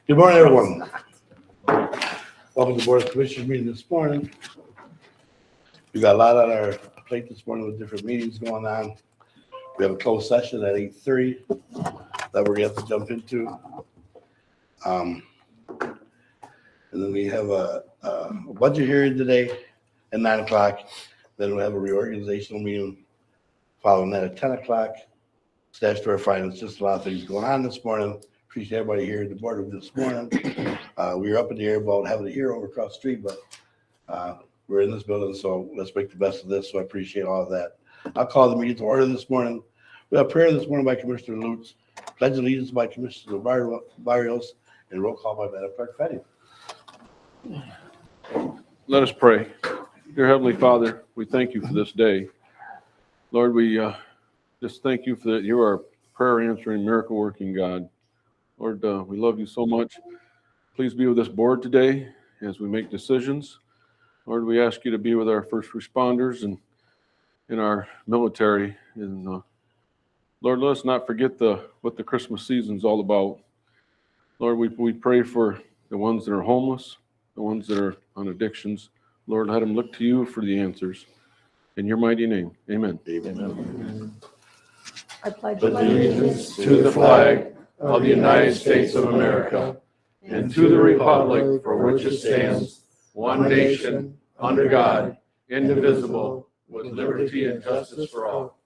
Good morning, everyone. Welcome to the Board of Commissioners meeting this morning. We got a lot on our plate this morning with different meetings going on. We have a closed session at 8:30 that we're gonna have to jump into. And then we have a budget hearing today at 9 o'clock. Then we'll have a reorganizational meeting following that at 10 o'clock. Statutory finance, just a lot of things going on this morning. Appreciate everybody here at the board this morning. We were up in the air about having a hero across the street, but we're in this building, so let's make the best of this. So I appreciate all of that. I'll call the meeting to order this morning. We have prayer this morning by Commissioner Lutz, pledge allegiance by Commissioner Barrios, and roll call by Madam Clerk Fetty. Let us pray. Dear Heavenly Father, we thank you for this day. Lord, we just thank you for that. You are prayer answering, miracle working God. Lord, we love you so much. Please be with this board today as we make decisions. Lord, we ask you to be with our first responders and in our military. And Lord, let us not forget what the Christmas season's all about. Lord, we pray for the ones that are homeless, the ones that are on addictions. Lord, let them look to you for the answers. In your mighty name, amen. Amen. I pledge Allegiance to the flag of the United States of America and to the republic for which it stands, one nation, under God, indivisible, with liberty and justice for all.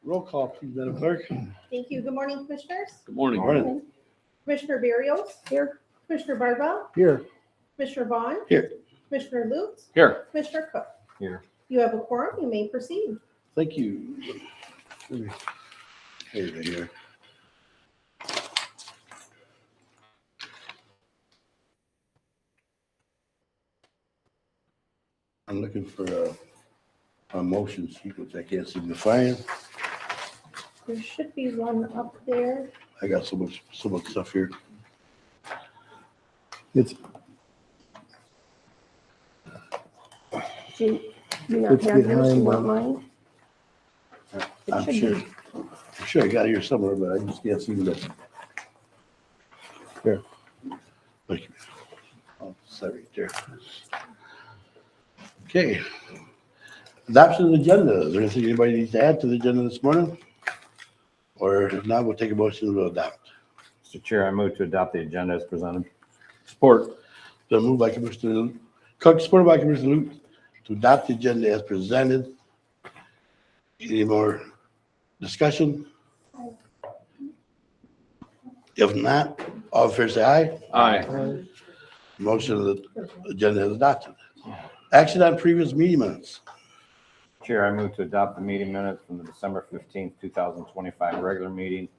Roll call, please, Madam Clerk. Thank you. Good morning, Commissioners. Good morning. Morning. Commissioner Barrios. Here. Commissioner Barbell. Here. Commissioner Vaughn. Here. Commissioner Lutz. Here. Commissioner Cook. Here. You have a quorum. You may proceed. Thank you. Here. I'm looking for a motion sheet, which I can't seem to find. There should be one up there. I got so much stuff here. Do you not have yours? You want mine? It I'm should sure. be. I'm sure I got it here somewhere, but I just can't seem to. Here. Thank you. Oh, sorry, right there. Okay. Adoption of the agenda. Is there anything anybody needs to add to the agenda this morning? Or if not, we'll take a motion to adopt. Mr. Chair, I move to adopt the agenda as presented. Support. So moved by Commissioner Cook, supported by Commissioner Lutz, to adopt the agenda as presented. Any more discussion? If not, all in favor say aye. Aye. Motion of the agenda is adopted. Action on previous meeting minutes. Chair, I move to adopt the meeting minutes from the December 15th, 2025 regular meeting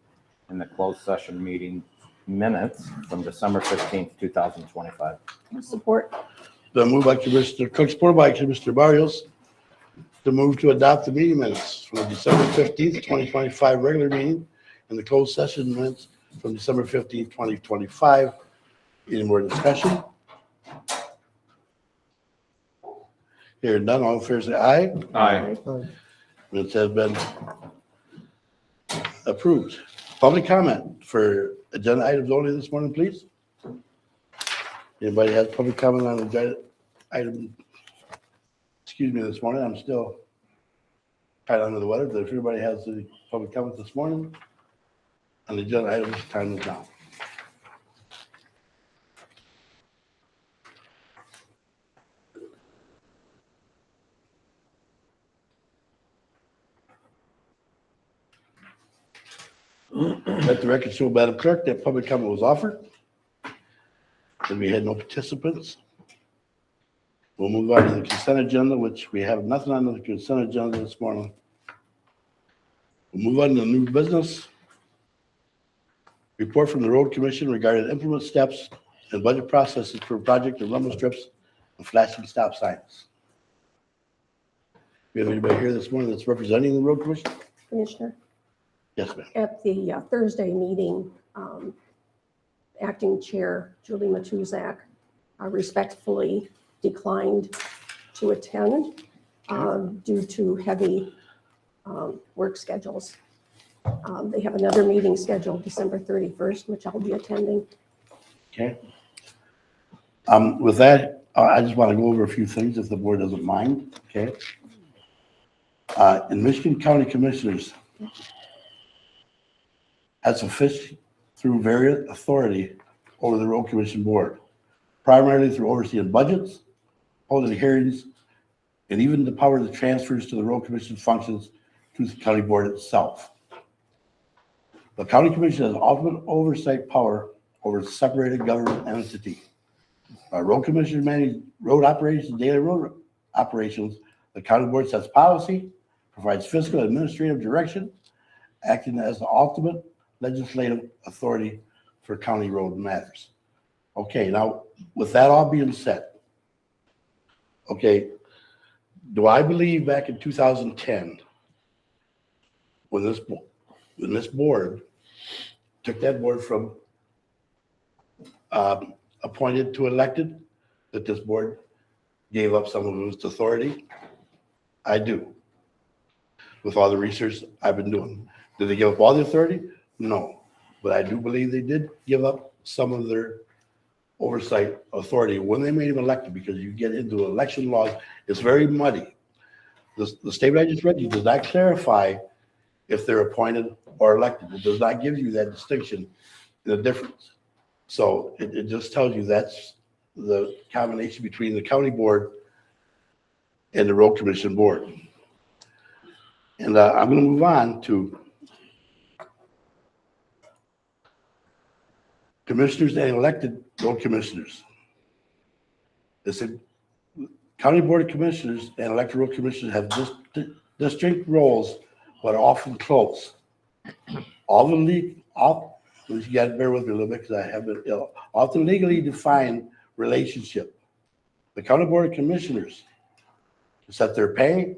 and the closed session meeting minutes from December 15th, 2025. Support. The move by Commissioner Cook, supported by Commissioner Barrios, to move to adopt the meeting minutes from the December 15th, 2025 regular meeting and the closed session minutes from December 15th, 2025. Any more discussion? Here none, all in favor say aye. Aye. Minutes have been approved. Public comment for agenda items only this morning, please. Anybody has public comment on agenda item? Excuse me, this morning, I'm still kind of under the weather, but if everybody has any public comment this morning on the agenda items, time is now. Let the record show, Madam Clerk, that public comment was offered. And we had no participants. We'll move on to the consent agenda, which we have nothing on the consent agenda this morning. We'll move on to new business. Report from the Road Commission regarding implement steps and budget processes for project of rumble strips and flashing stop signs. We have anybody here this morning that's representing the Road Commission? Commissioner. Yes, ma'am. At the Thursday meeting, Acting Chair Julie Matuzak respectfully declined to attend due to heavy work schedules. They have another meeting scheduled December 31st, which I'll be attending. Okay. With that, I just want to go over a few things if the board doesn't mind, okay? In Michigan County Commissioners has officially through various authority over the Road Commission Board, primarily through overseeing budgets, holding hearings, and even the power that transfers to the Road Commission functions to the county board itself. The county commission has ultimate oversight power over a separated government entity. Road commissioners manage road operations, daily road operations. The county board sets policy, provides fiscal and administrative direction, acting as the ultimate legislative authority for county road matters. Okay, now with that all being said, okay, do I believe back in 2010, when this board took that board from appointed to elected, that this board gave up some of its authority? I do. With all the research I've been doing. Did they give up all the authority? No. But I do believe they did give up some of their oversight authority when they made him elected, because you get into election laws, it's very muddy. The statement I just read you does not clarify if they're appointed or elected. It does not give you that distinction and the difference. So it just tells you that's the combination between the county board and the road commission board. And I'm going to move on to commissioners and elected road commissioners. It's a county board of commissioners and elected road commissioners have distinct roles, but are often close. You got to bear with me a little bit because I have been ill. Often legally defined relationship. The county board of commissioners set their pay,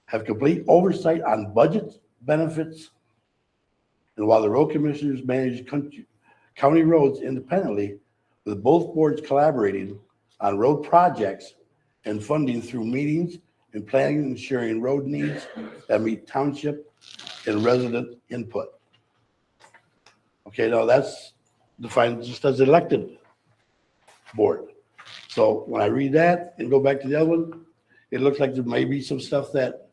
have complete oversight on budgets, benefits, and while the road commissioners manage county roads independently, with both boards collaborating on road projects and funding through meetings and planning and ensuring road needs that meet township and resident input. Okay, now that's defined just as elected board. So when I read that and go back to the other one, it looks like there may be some stuff that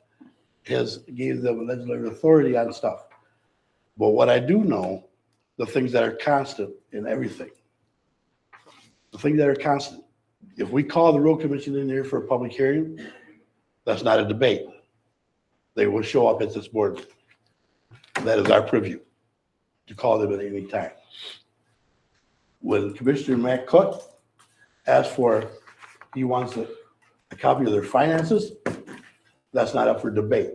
gave them legislative authority on stuff. But what I do know, the things that are constant in everything, the things that are constant. If we call the road commission in here for a public hearing, that's not a debate. They will show up at this board. That is our preview to call them at any time. When Commissioner Matt Cook asked for, he wants a copy of their finances, that's not up for debate.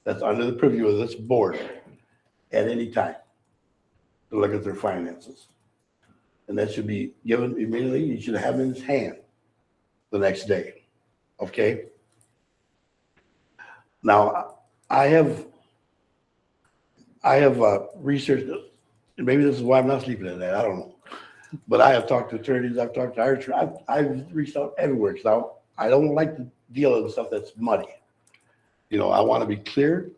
That's under the preview of this board at any time to look at their finances. And that should be given immediately. You should have it in his hand the next day. Okay? Now, I have researched, and maybe this is why I'm not sleeping at night, I don't know. But I have talked to attorneys, I've talked to Irish, I've reached out everywhere, because I don't like to deal with stuff that's muddy. You know, I want to be clear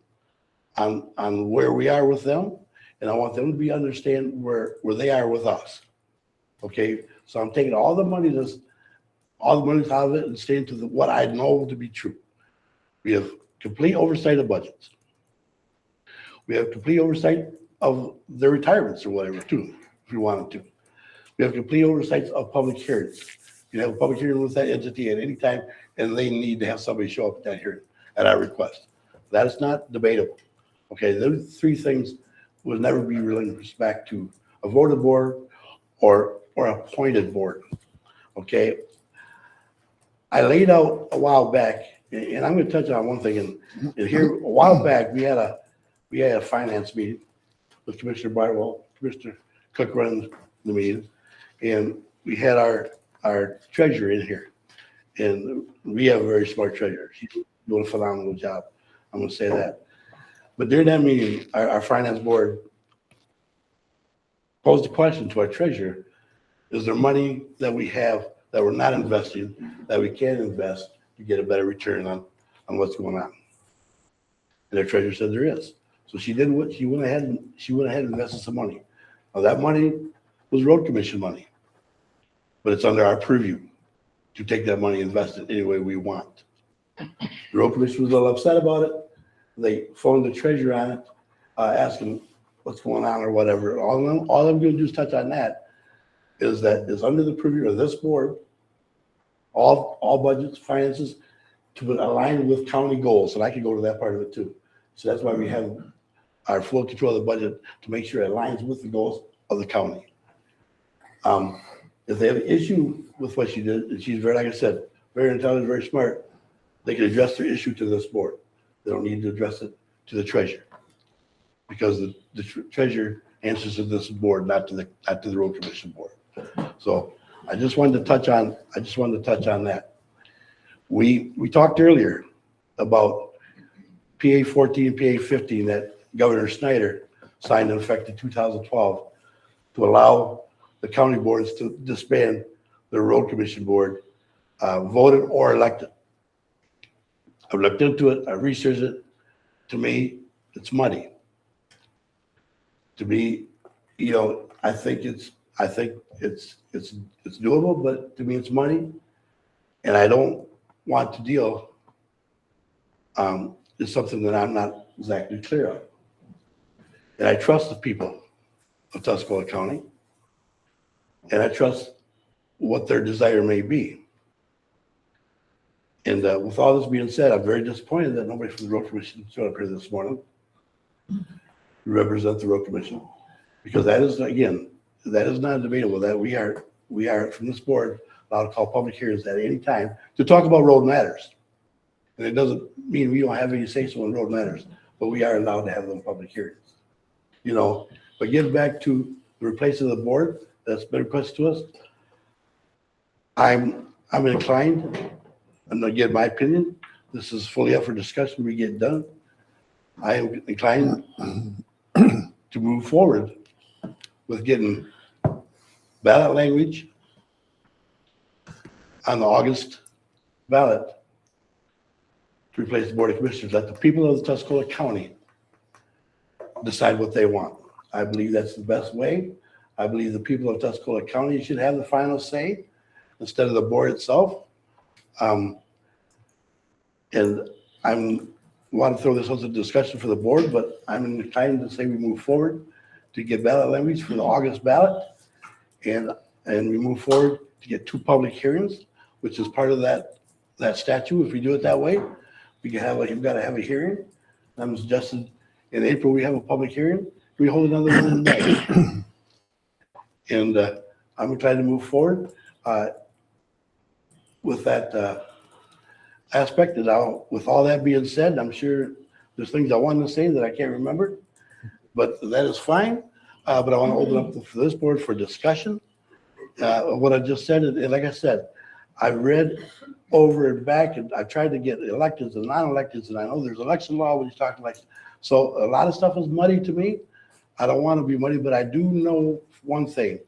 on where we are with them, and I want them to understand where they are with us. Okay, so I'm taking all the money out of it and staying to what I know to be true. We have complete oversight of budgets. We have complete oversight of their retirements or whatever too, if you wanted to. We have complete oversight of public hearings. You have a public hearing with that entity at any time, and they need to have somebody show up at that hearing at our request. That is not debatable. Okay, those three things will never be relinquished back to a voted board or appointed board. Okay, I laid out a while back, and I'm going to touch on one thing. And here a while back we had a finance meeting with Commissioner Bartwell, Commissioner Cook running the meeting, and we had our treasurer in here, and we have a very smart treasurer. She's doing a phenomenal job. I'm going to say that. But during that meeting, our finance board posed a question to our treasurer: is there money that we have that we're not investing that we can invest to get a better return on what's going on? And our treasurer said there is. So she did what, she went ahead and invested some money. Now, that money was road commission money. But it's under our purview to take that money and invest it any way we want. The road commission was a little upset about it. They phoned the treasurer on it, asking what's going on or whatever. All I'm gonna do is touch on that, is that it's under the purview of this board, all budgets, finances, to align with county goals, and I can go to that part of it too. So that's why we have our full control of the budget, to make sure it aligns with the goals of the county. If they have an issue with what she did, and she's very, like I said, very intelligent, very smart, they can address their issue to this board. They don't need to address it to the treasurer, because the treasurer answers to this board, not to the road commission board. So I just wanted to touch on that. We talked earlier about PA 14, PA 15 that Governor Snyder signed in effect in 2012 to allow the county boards to disband their road commission board, voted or elected. I've looked into it, I've researched it. To me, it's money. To me, I think it's doable, but to me, it's money. And I don't want to deal, is something that I'm not exactly clear of. And I trust the people of Tuscola County. And I trust what their desire may be. And with all this being said, I'm very disappointed that nobody from the road commission showed up here this morning to represent the road commission, because that is, again, that is not debatable, that we are from this board allowed to call public hearings at any time to talk about road matters. And it doesn't mean we don't have any say-so in road matters, but we are allowed to have them public hearings. But getting back to the replacement of the board that's been requested to us, I'm inclined, and again, my opinion, this is fully up for discussion, we get done. I am inclined to move forward with getting ballot language on the August ballot to replace the Board of Commissioners. Let the people of the Tuscola County decide what they want. I believe that's the best way. I believe the people of Tuscola County should have the final say instead of the board itself. And I want to throw this as a discussion for the board, but I'm inclined to say we move forward to get ballot language for the August ballot. And we move forward to get 2 public hearings, which is part of that statute. If we do it that way, you've got to have a hearing. I'm suggesting in April, we have a public hearing. We hold another one in May. And I'm trying to move forward with that aspect. And now, with all that being said, I'm sure there's things I wanted to say that I can't remember, but that is fine. But I want to open up for this board for discussion. What I just said, and like I said, I read over and back, and I tried to get electeds and non-electeds, and I know there's election law when you talk elections. So a lot of stuff is muddy to me. I don't want to be muddy, but I do know one thing.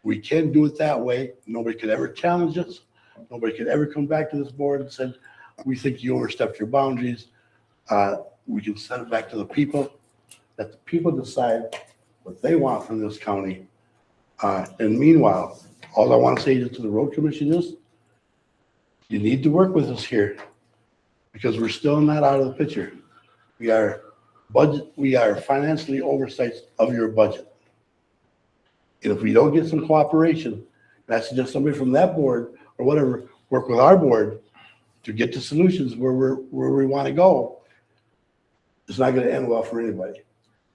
We can do it that way. Nobody could ever challenge us. Nobody could ever come back to this board and say, we think you overstepped your boundaries. We can send it back to the people. Let the people decide what they want from this county. And meanwhile, all I want to say to the road commission is, you need to work with us here, because we're still not out of the picture. We are financially oversight of your budget. And if we don't get some cooperation, and I suggest somebody from that board or whatever, work with our board to get to solutions where we want to go, it's not going to end well for anybody.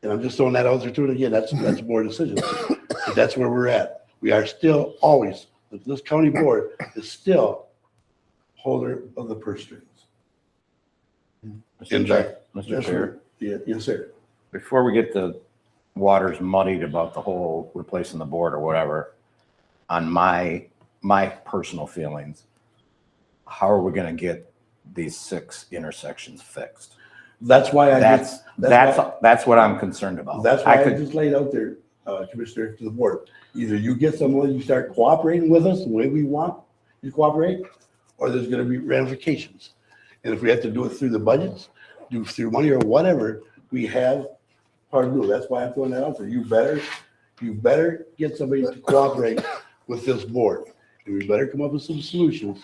And I'm just throwing that out there too. And again, that's a board decision. But that's where we're at. We are still always, this county board is still holder of the purse strings. Mr. Chair, Yes, sir. before we get the waters muddied about the whole replacing the board or whatever, on my personal feelings, how are we going to get these 6 intersections fixed? That's why That's what I'm concerned about. That's why I just laid out there, Commissioner, to the board. Either you get someone, you start cooperating with us the way we want you to cooperate, or there's going to be ramifications. And if we have to do it through the budgets, do it through money or whatever, we have part of do. That's why I'm throwing that out there. You better get somebody to cooperate with this board. And we better come up with some solutions,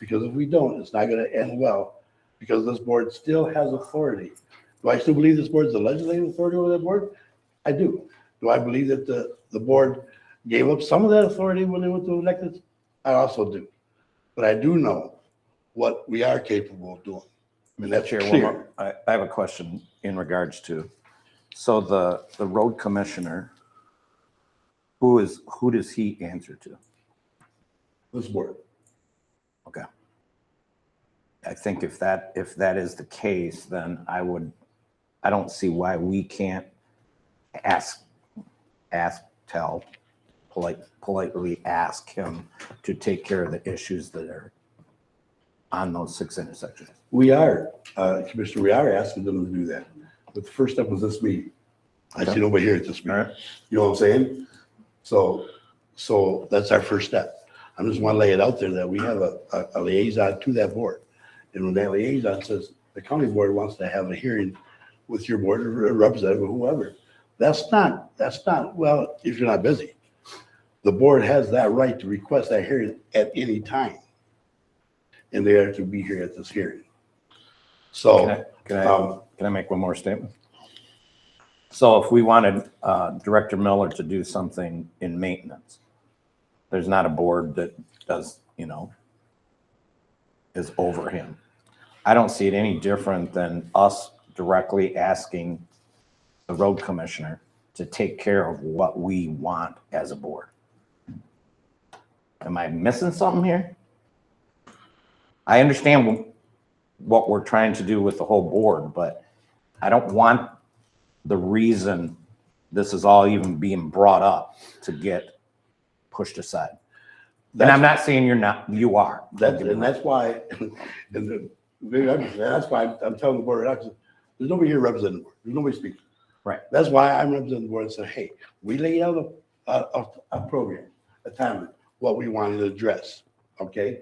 because if we don't, it's not gonna end well, because this board still has authority. Do I still believe this board is the legislative authority over that board? I do. Do I believe that the board gave up some of that authority when they went to elected? I also do. But I do know what we are capable of doing. And that's Chair, clear. I have a question in regards to, so the road commissioner, who does he answer to? This board. Okay. I think if that is the case, then I don't see why we can't politely ask him to take care of the issues that are on those 6 intersections. We are, Commissioner, we are asking them to do that. But the first step was this meeting. I see nobody here at this All meeting. right. You know what I'm saying? So that's our first step. I just want to lay it out there that we have a liaison to that board. And when that liaison says the county board wants to have a hearing with your board or representative or whoever, that's not, well, if you're not busy. The board has that right to request that hearing at any time. And they are to be here at this hearing. So, Can I make one more statement? So if we wanted Director Miller to do something in maintenance, there's not a board that does, is over him. I don't see it any different than us directly asking the road commissioner to take care of what we want as a board. Am I missing something here? I understand what we're trying to do with the whole board, but I don't want the reason this is all even being brought up to get pushed aside. And I'm not saying you're not, you are. that's why, that's why I'm telling the board right now, 'cause there's nobody here representing the board. There's nobody speaking. Right. That's why I'm representing the board and said, hey, we laid out a program, a timeline, what we wanted to address, okay?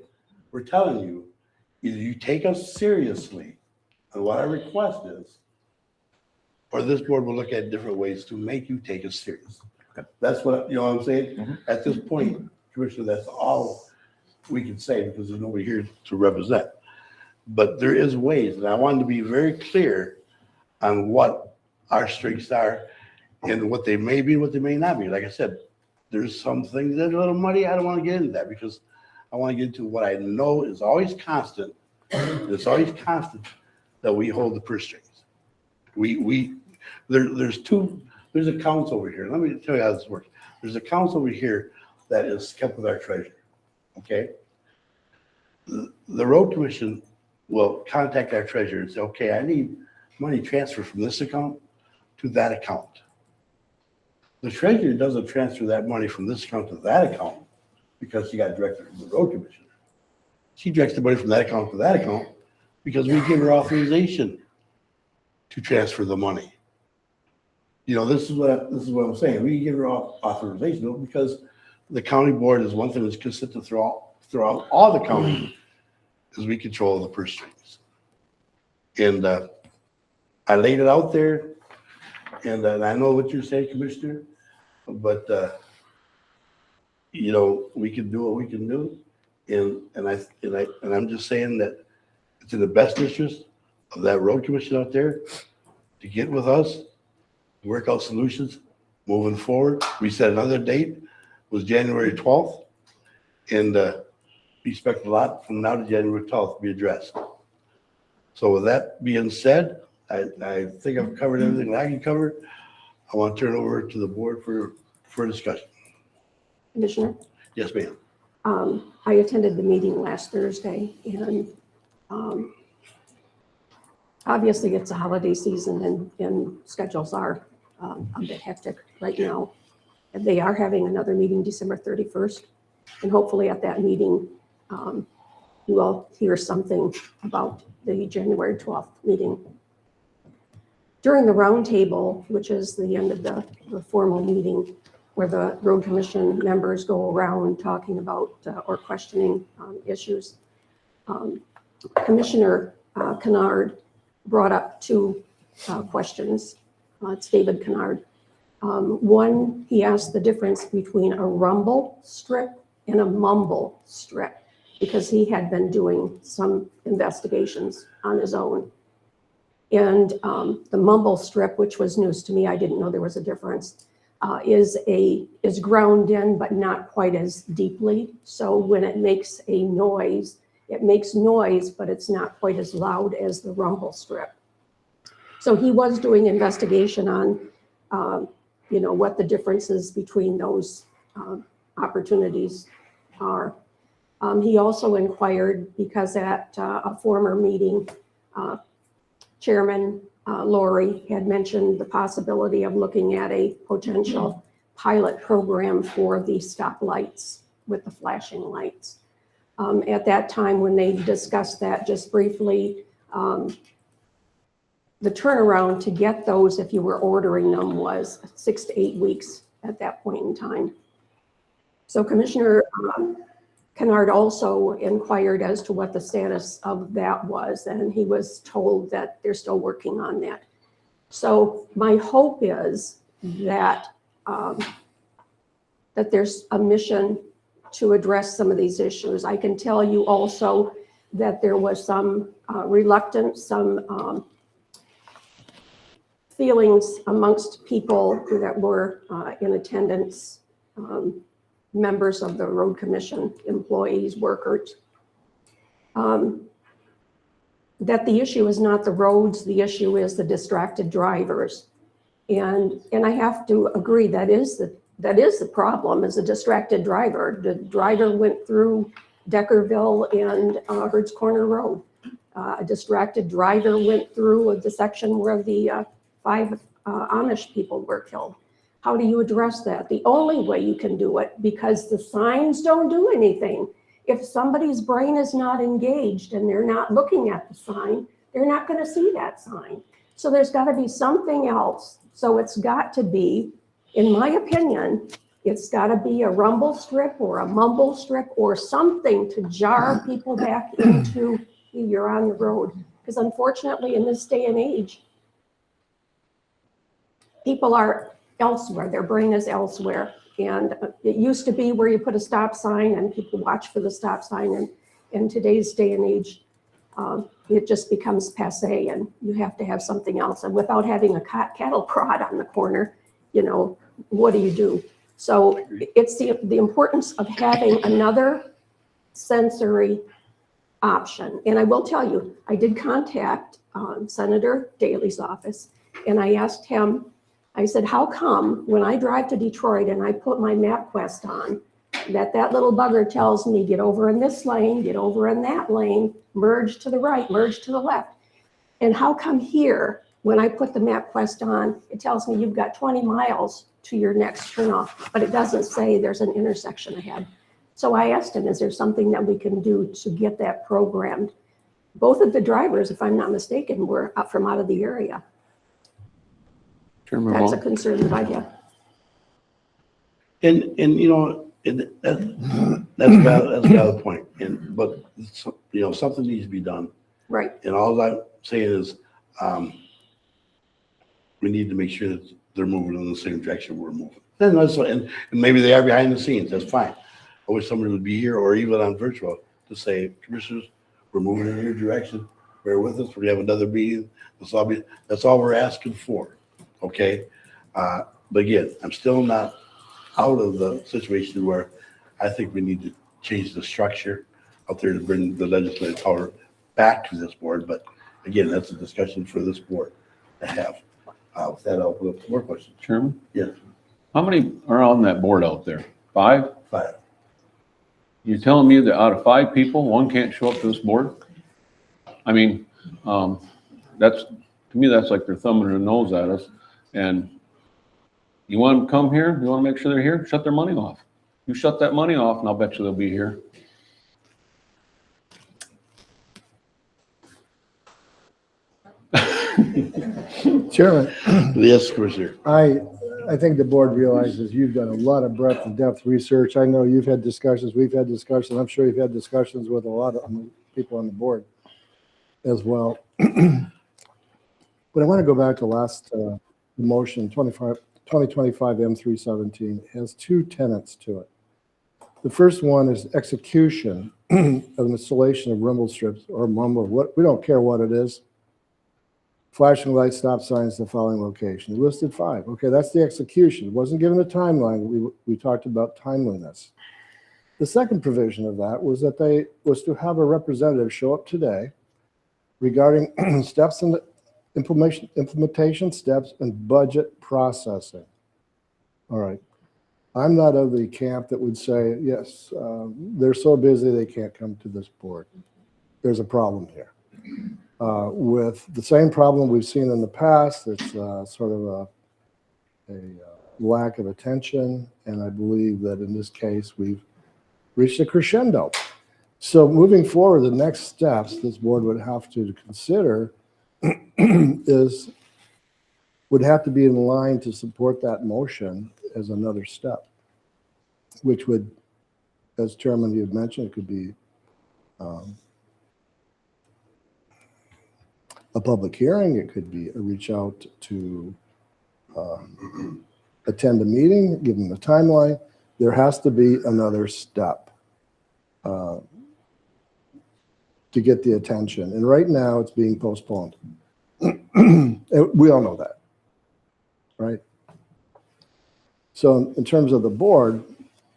We're telling you, either you take us seriously on what our request is, or this board will look at different ways to make you take us serious. Okay. That's what, you know what I'm saying? Mm-hmm. At this point, Commissioner, that's all we can say because there's nobody here to represent. But there is ways, and I wanted to be very clear on what our strengths are and what they may be, what they may not be. Like I said, there's some things that are a little muddy. I don't want to get into that because I want to get into what I know is always constant. It's always constant that we hold the purse strings. There's a council over here. Let me tell you how this works. There's a council over here that is kept with our treasurer, okay? The road commission will contact our treasurer and say, okay, I need money transferred from this account to that account. The treasurer doesn't transfer that money from this account to that account because she got directed from the road commissioner. She directs the money from that account to that account because we give her authorization to transfer the money. This is what I'm saying. We give her authorization because the county board is one thing that's consistent throughout all the counties is we control the purse strings. And I laid it out there, and I know what you're saying, Commissioner, but we can do what we can do, and I'm just saying that it's in the best interest of that road commission out there to get with us, work out solutions moving forward. We set another date, was January 12th, and we expect a lot from now to January 12th to be addressed. So with that being said, I think I've covered everything that I can cover. I want to turn it over to the board for discussion. Commissioner, Yes, ma'am. I attended the meeting last Thursday, and obviously it's a holiday season and schedules are a bit hectic right now. And they are having another meeting December 31st, and hopefully at that meeting, you will hear something about the January 12th meeting. During the roundtable, which is the end of the formal meeting, where the road commission members go around talking about or questioning issues, Commissioner Kennard brought up two questions. It's David Kennard. One, he asked the difference between a rumble strip and a mumble strip, because he had been doing some investigations on his own. And the mumble strip, which was news to me, I didn't know there was a difference, is ground in, but not quite as deeply. So when it makes a noise, it makes noise, but it's not quite as loud as the rumble strip. So he was doing investigation on, what the differences between those opportunities are. He also inquired, because at a former meeting, Chairman Lori had mentioned the possibility of looking at a potential pilot program for the stoplights with the flashing lights. At that time, when they discussed that just briefly, the turnaround to get those, if you were ordering them, was 6 to 8 weeks at that point in time. So Commissioner Kennard also inquired as to what the status of that was, and he was told that they're still working on that. So my hope is that that there's a mission to address some of these issues. I can tell you also that there was some reluctance, some feelings amongst people that were in attendance, members of the road commission, employees, workers, that the issue is not the roads, the issue is the distracted drivers. And I have to agree, that is the problem, is a distracted driver. The driver went through Deckerville and Hertz Corner Road. A distracted driver went through the section where the 5 Amish people were killed. How do you address that? The only way you can do it, because the signs don't do anything. If somebody's brain is not engaged and they're not looking at the sign, they're not going to see that sign. So there's got to be something else. So it's got to be, in my opinion, it's got to be a rumble strip or a mumble strip or something to jar people back into you're on the road. Because unfortunately, in this day and age, people are elsewhere. Their brain is elsewhere. And it used to be where you put a stop sign and people watch for the stop sign. And in today's day and age, it just becomes passé, and you have to have something else. And without having a cattle prod on the corner, what do you do? So it's the importance of having another sensory option. And I will tell you, I did contact Senator Daley's office, and I asked him, I said, how come when I drive to Detroit and I put my MapQuest on, that little bugger tells me, get over in this lane, get over in that lane, merge to the right, merge to the left. And how come here, when I put the MapQuest on, it tells me you've got 20 miles to your next turnoff, but it doesn't say there's an intersection ahead. So I asked him, is there something that we can do to get that programmed? Both of the drivers, if I'm not mistaken, were from out of the area. Chairman That's a Wong. concern that I have. That's a valid point. But something needs to be done. Right. And all I'm saying is, we need to make sure that they're moving in the same direction we're moving. And maybe they are behind the scenes. That's fine. I wish somebody would be here or even on virtual to say, commissioners, we're moving in your direction. Bear with us. We have another meeting. That's all we're asking for. Okay. But again, I'm still not out of the situation where I think we need to change the structure out there to bring the legislative power back to this board. But again, that's a discussion for this board to have. With that, I'll open up to more questions. Chairman? Yes. How many are on that board out there? 5? 5. You're telling me that out of 5 people, 1 can't show up to this board? I mean, to me, that's like they're thumbing their nose at us. And you want them to come here? You want to make sure they're here? Shut their money off. You shut that money off, and I'll bet you they'll be here. Chairman, Yes, Commissioner. I think the board realizes you've done a lot of breadth and depth research. I know you've had discussions, we've had discussions. I'm sure you've had discussions with a lot of people on the board as well. But I want to go back to last motion, 2025 M317. It has two tenets to it. The first one is execution of installation of rumble strips or mumble. We don't care what it is. Flashing lights, stop signs, the following location. It listed 5. Okay, that's the execution. It wasn't given a timeline. We talked about timeliness. The second provision of that was that was to have a representative show up today regarding steps in the implementation steps and budget processing. All right. I'm not of the camp that would say, yes, they're so busy they can't come to this board. There's a problem here. With the same problem we've seen in the past, it's sort of a lack of attention, and I believe that in this case we've reached a crescendo. So moving forward, the next steps this board would have to consider would have to be in line to support that motion as another step, which would, as Chairman you had mentioned, it could be a public hearing, it could be a reach out to attend a meeting, give them a timeline. There has to be another step to get the attention. And right now it's being postponed. We all know that, right? So in terms of the board,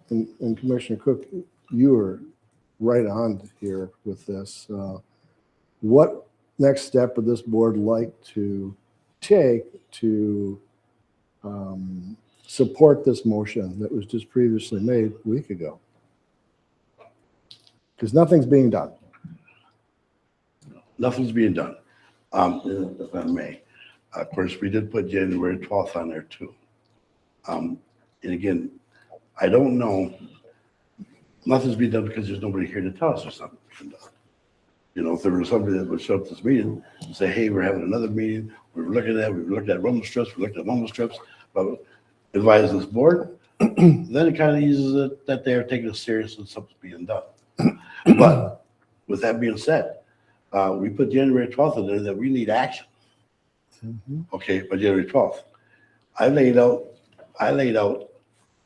and Commissioner Cook, you were right on here with this. What next step would this board like to take to support this motion that was just previously made a week ago? Because nothing's being done. Nothing's being done. If I may. Of course, we did put January 12th on there too. And again, I don't know, nothing's being done because there's nobody here to tell us there's something being done. You know, if there was somebody that would show up to this meeting and say, hey, we're having another meeting, we've looked at rumble strips, we looked at mumble strips, but advise this board, then it kind of eases it that they're taking it serious and something's being done. But with that being said, we put January 12th in there that we need action. Okay, by January 12th. I laid out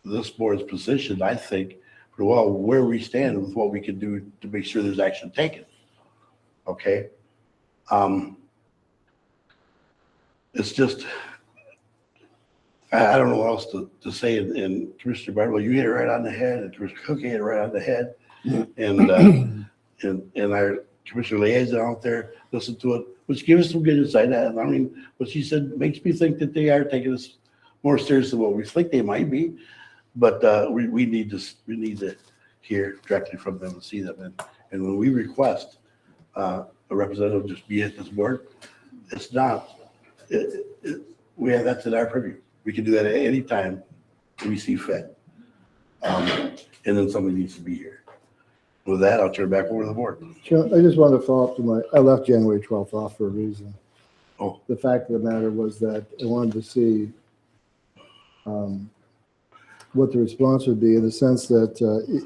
this board's position, I think, pretty well, where we stand with what we can do to make sure there's action taken. Okay. It's just, I don't know what else to say. And Commissioner Bartle, you hit it right on the head, and Commissioner Cook hit it right on the head. And our Commissioner Liaison out there listened to it, which gives us some good insight. And I mean, what she said makes me think that they are taking this more serious than what we think they might be. But we need to hear directly from them and see them. And when we request a representative just be at this board, it's not, that's in our purview. We can do that at any time we see fit. And then somebody needs to be here. With that, I'll turn it back over to the board. I just wanted to follow up I left January 12th off for a reason. Oh. The fact of the matter was that I wanted to see what the response would be in the sense that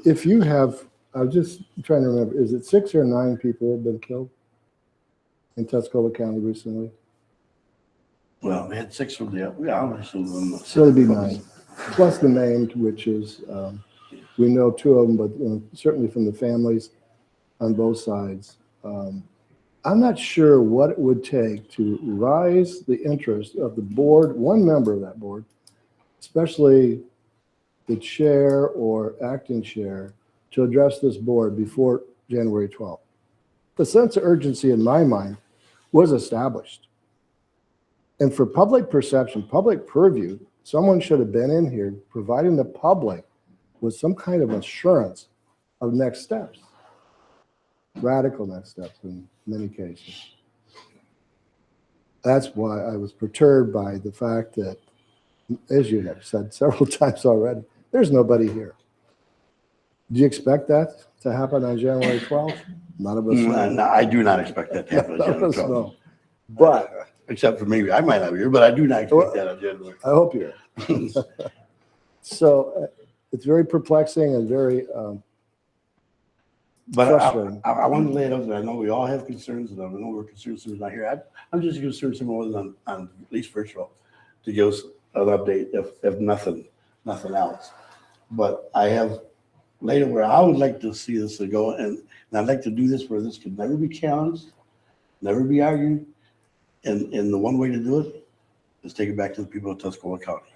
if you have, I was just trying to remember, is it 6 or 9 people have been killed in Tuscola County recently? Well, we had 6 from the, yeah, obviously. So it'd be 9, plus the named, which is, we know 2 of them, but certainly from the families on both sides. I'm not sure what it would take to rise the interest of the board, one member of that board, especially the chair or acting chair, to address this board before January 12th. The sense of urgency in my mind was established. And for public perception, public purview, someone should have been in here providing the public with some kind of assurance of next steps, radical next steps in many cases. That's why I was perturbed by the fact that, as you have said several times already, there's nobody here. Do you expect that to happen on January 12th? None of us know. No, I do not expect that to happen on None of January us 12th. know. But Except for maybe, I might not be here, but I do not expect that on January. I hope you're. So it's very perplexing and very But frustrating. I want to lay it out there. I know we all have concerns, and I know we're concerned someone's not here. I'm just concerned someone was on at least virtual to give us an update, if nothing else. But I have laid it where I would like to see this to go, and I'd like to do this where this could never be challenged, never be argued. And the one way to do it is take it back to the people of Tuscola County.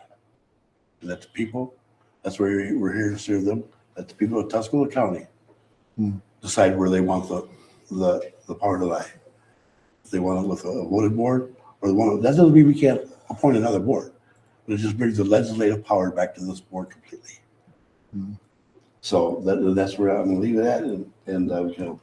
And that's people, that's where we're here to serve them. Let the people of Tuscola County decide where they want the power to lie. If they want it with a voted board, or that doesn't mean we can't appoint another board, but it just brings the legislative power back to this board completely. So that's where I'm gonna leave it at, and we can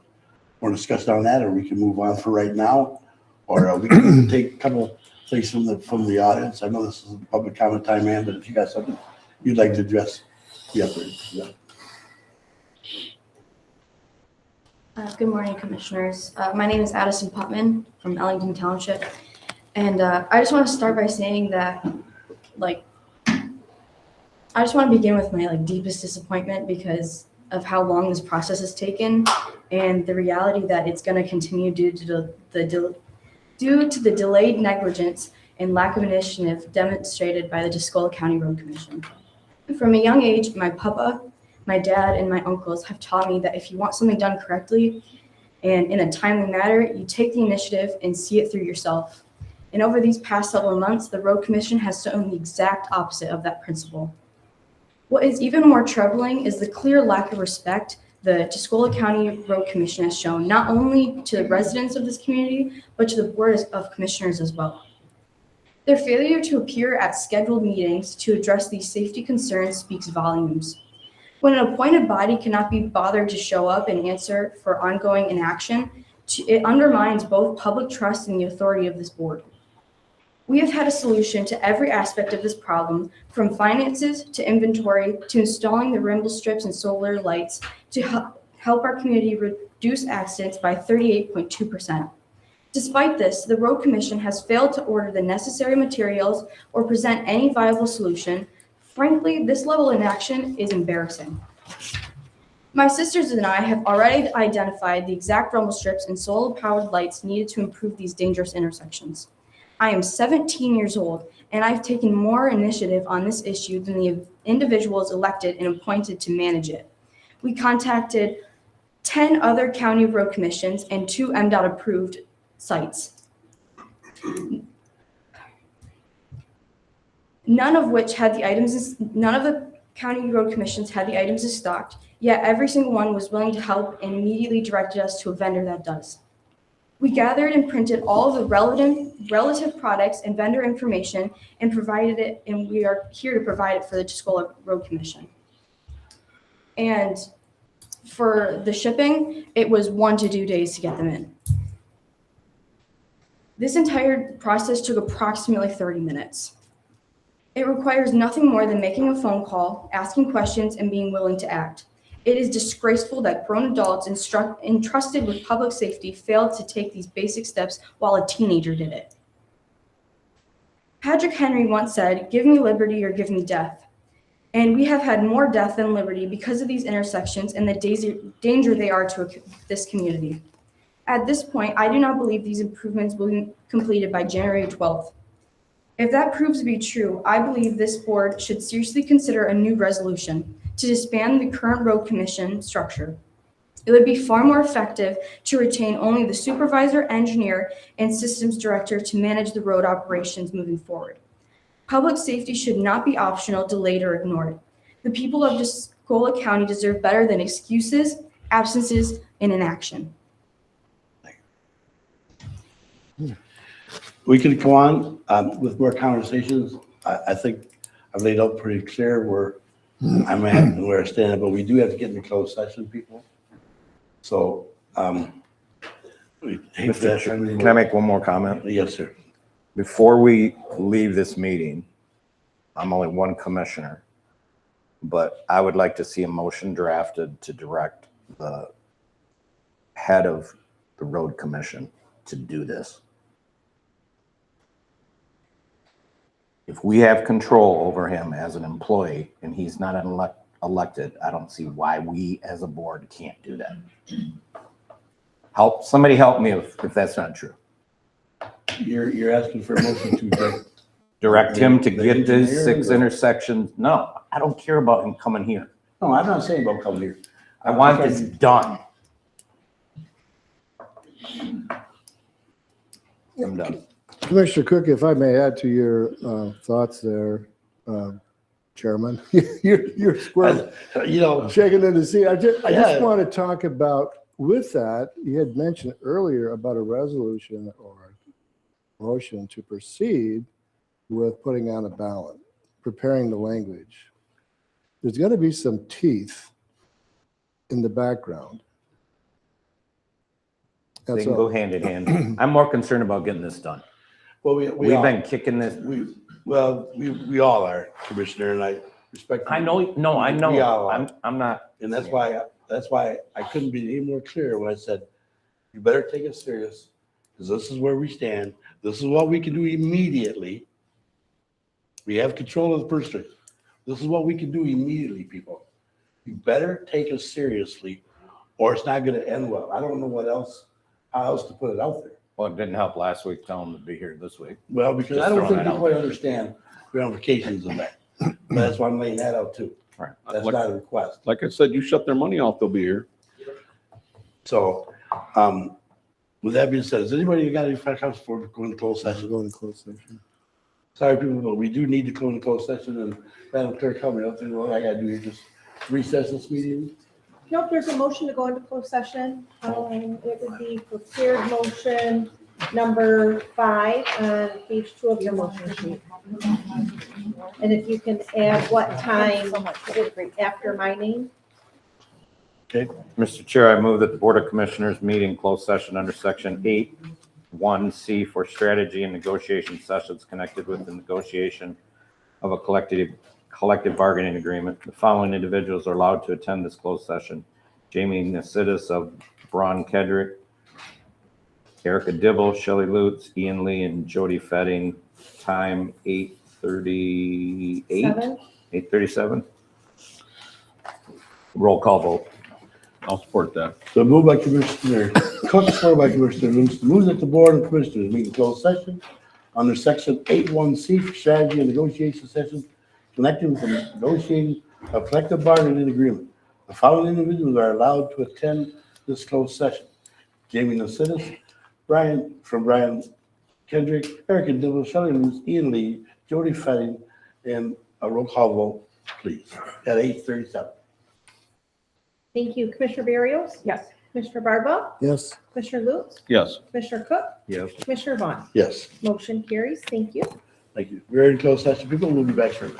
more discuss on that, or we can move on for right now, or we can take a couple things from the audience. I know this is public comment time, man, but if you got something you'd like to address, yeah. Good morning, Commissioners. My name is Addison Putman from Ellington Township. And I just want to start by saying that, I just want to begin with my deepest disappointment because of how long this process has taken and the reality that it's going to continue due to the delayed negligence and lack of initiative demonstrated by the Tuscola County Road Commission. From a young age, my papa, my dad, and my uncles have taught me that if you want something done correctly and in a timely manner, you take the initiative and see it through yourself. And over these past several months, the Road Commission has shown the exact opposite of that principle. What is even more troubling is the clear lack of respect the Tuscola County Road Commission has shown, not only to the residents of this community, but to the Board of Commissioners as well. Their failure to appear at scheduled meetings to address these safety concerns speaks volumes. When an appointed body cannot be bothered to show up and answer for ongoing inaction, it undermines both public trust and the authority of this board. We have had a solution to every aspect of this problem, from finances to inventory to installing the rumble strips and solar lights to help our community reduce accidents by 38.2%. Despite this, the Road Commission has failed to order the necessary materials or present any viable solution. Frankly, this level of inaction is embarrassing. My sisters and I have already identified the exact rumble strips and solar-powered lights needed to improve these dangerous intersections. I am 17 years old, and I've taken more initiative on this issue than the individuals elected and appointed to manage it. We contacted 10 other county road commissions and 2 MDOT-approved sites. None of the county road commissions had the items in stock, yet every single one was willing to help and immediately directed us to a vendor that does. We gathered and printed all of the relative products and vendor information and provided it, and we are here to provide it for the Tuscola Road Commission. And for the shipping, it was 1 to 2 days to get them in. This entire process took approximately 30 minutes. It requires nothing more than making a phone call, asking questions, and being willing to act. It is disgraceful that grown adults entrusted with public safety failed to take these basic steps while a teenager did it. Patrick Henry once said, "Give me liberty or give me death." And we have had more death than liberty because of these intersections and the danger they are to this community. At this point, I do not believe these improvements will be completed by January 12th. If that proves to be true, I believe this board should seriously consider a new resolution to disband the current road commission structure. It would be far more effective to retain only the supervisor, engineer, and systems director to manage the road operations moving forward. Public safety should not be optional, delayed, or ignored. The people of Tuscola County deserve better than excuses, absences, and inaction. We could go on with more conversations. I think I've laid out pretty clear where I'm at and where I stand, but we do have to get into closed session, people. So, Can I make one more comment? Yes, sir. Before we leave this meeting, I'm only one commissioner, but I would like to see a motion drafted to direct the head of the road commission to do this. If we have control over him as an employee and he's not an elected, I don't see why we as a board can't do that. Somebody help me if that's not true. You're asking for a motion to Direct him to The get these engineer, 6 the- intersections. No, I don't care about him coming here. No, I'm not saying about coming here. I want this done. I'm done. Commissioner Cook, if I may add to your thoughts there, Chairman, you're squirming, You know, shaking in the seat. I just Yeah. want to talk about, with that, you had mentioned earlier about a resolution or a motion to proceed with putting on a ballot, preparing the language. There's going to be some teeth in the background. They That's can go all. hand in hand. I'm more concerned about getting this done. well, we We've all, been kicking this. we all are, Commissioner, and I respect. I know, no, I We know. all are. I'm not. And that's why I couldn't be any more clear when I said, you better take it serious, because this is where we stand. This is what we can do immediately. We have control of the purse strings. This is what we can do immediately, people. You better take us seriously, or it's not gonna end well. I don't know how else to put it out there. Well, it didn't help last week telling them to be here this week. Well, because Just I don't throwing think that they out quite understand ramifications of that. But that's why I'm laying that out too. Right. That's Like- not a request. Like I said, you shut their money off, they'll be here. So, with that being said, has anybody got any comments before we go into closed Let's session? go into closed session. Sorry, people, but we do need to go into closed session, and Madam Clerk, help me out there. What I gotta do here, just recess this meeting? Nope, there's a motion to go into closed session. It would be prepared motion number 5 on page 2 of your motion sheet. And if you can add what time after my name. Mr. Chair, I move that the Board of Commissioners meet in closed session under section 8(1)(c) for strategy and negotiation sessions connected with the negotiation of a collective bargaining agreement. The following individuals are allowed to attend this closed session: Jamie Nasidis of Braun Kedrick, Erica Dibble, Shelley Lutz, Ian Lee, and Jody Fetting. Time 8:38, 7. 8:37. Roll call vote. I'll support that. So moved by Commissioner Cook, supported by Commissioner Lutz, to move that the Board of Commissioners meet in closed session under section 8(1)(c) for strategy and negotiation sessions connected with the negotiating of collective bargaining agreement. The following individuals are allowed to attend this closed session: Jamie Nasidis, Brian Kendrick, Erica Dibble, Shelley Lutz, Ian Lee, Jody Fetting, and a roll call vote, please, at 8:37. Thank you. Commissioner Barrios? Yes. Commissioner Barba? Yes. Commissioner Lutz? Yes. Commissioner Cook? Yes. Commissioner Vaughn? Yes, Motion carries. Thank you. thank you. We're in closed session. People will be back shortly.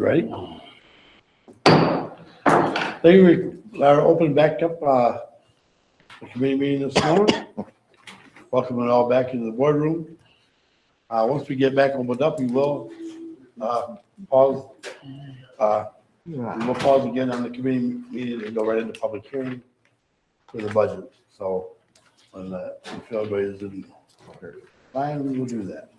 Ready? Thank you. We're opening back up the committee meeting this morning. Welcome it all back into the boardroom. Once we get back opened up, we will pause. We'll pause again on the committee meeting and go right into public hearing for the budget. So when if everybody is in line, we will do that.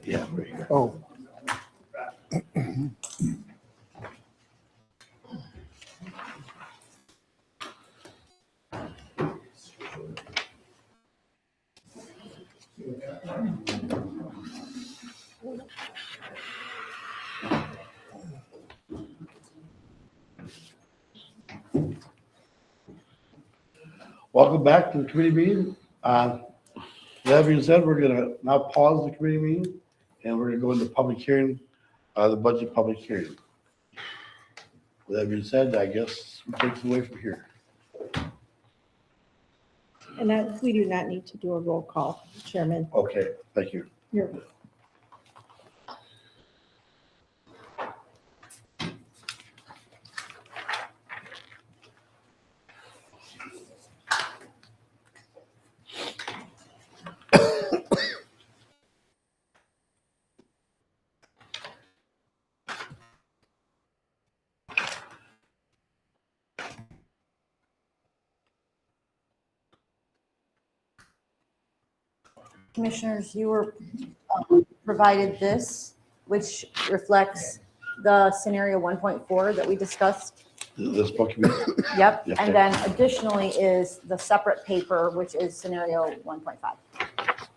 Yeah, right here. Oh, Welcome back to the committee meeting. That being said, we're gonna now pause the committee meeting and we're gonna go into public hearing, the budget public hearing. With that being said, I guess we take it away from here. And that, we do not need to do a roll call, Chairman. Okay, thank you. You're Commissioners, you were provided this, which reflects the scenario 1.4 that we discussed. This book, you mean? Yep. Yes, And ma'am. then additionally is the separate paper, which is scenario 1.5.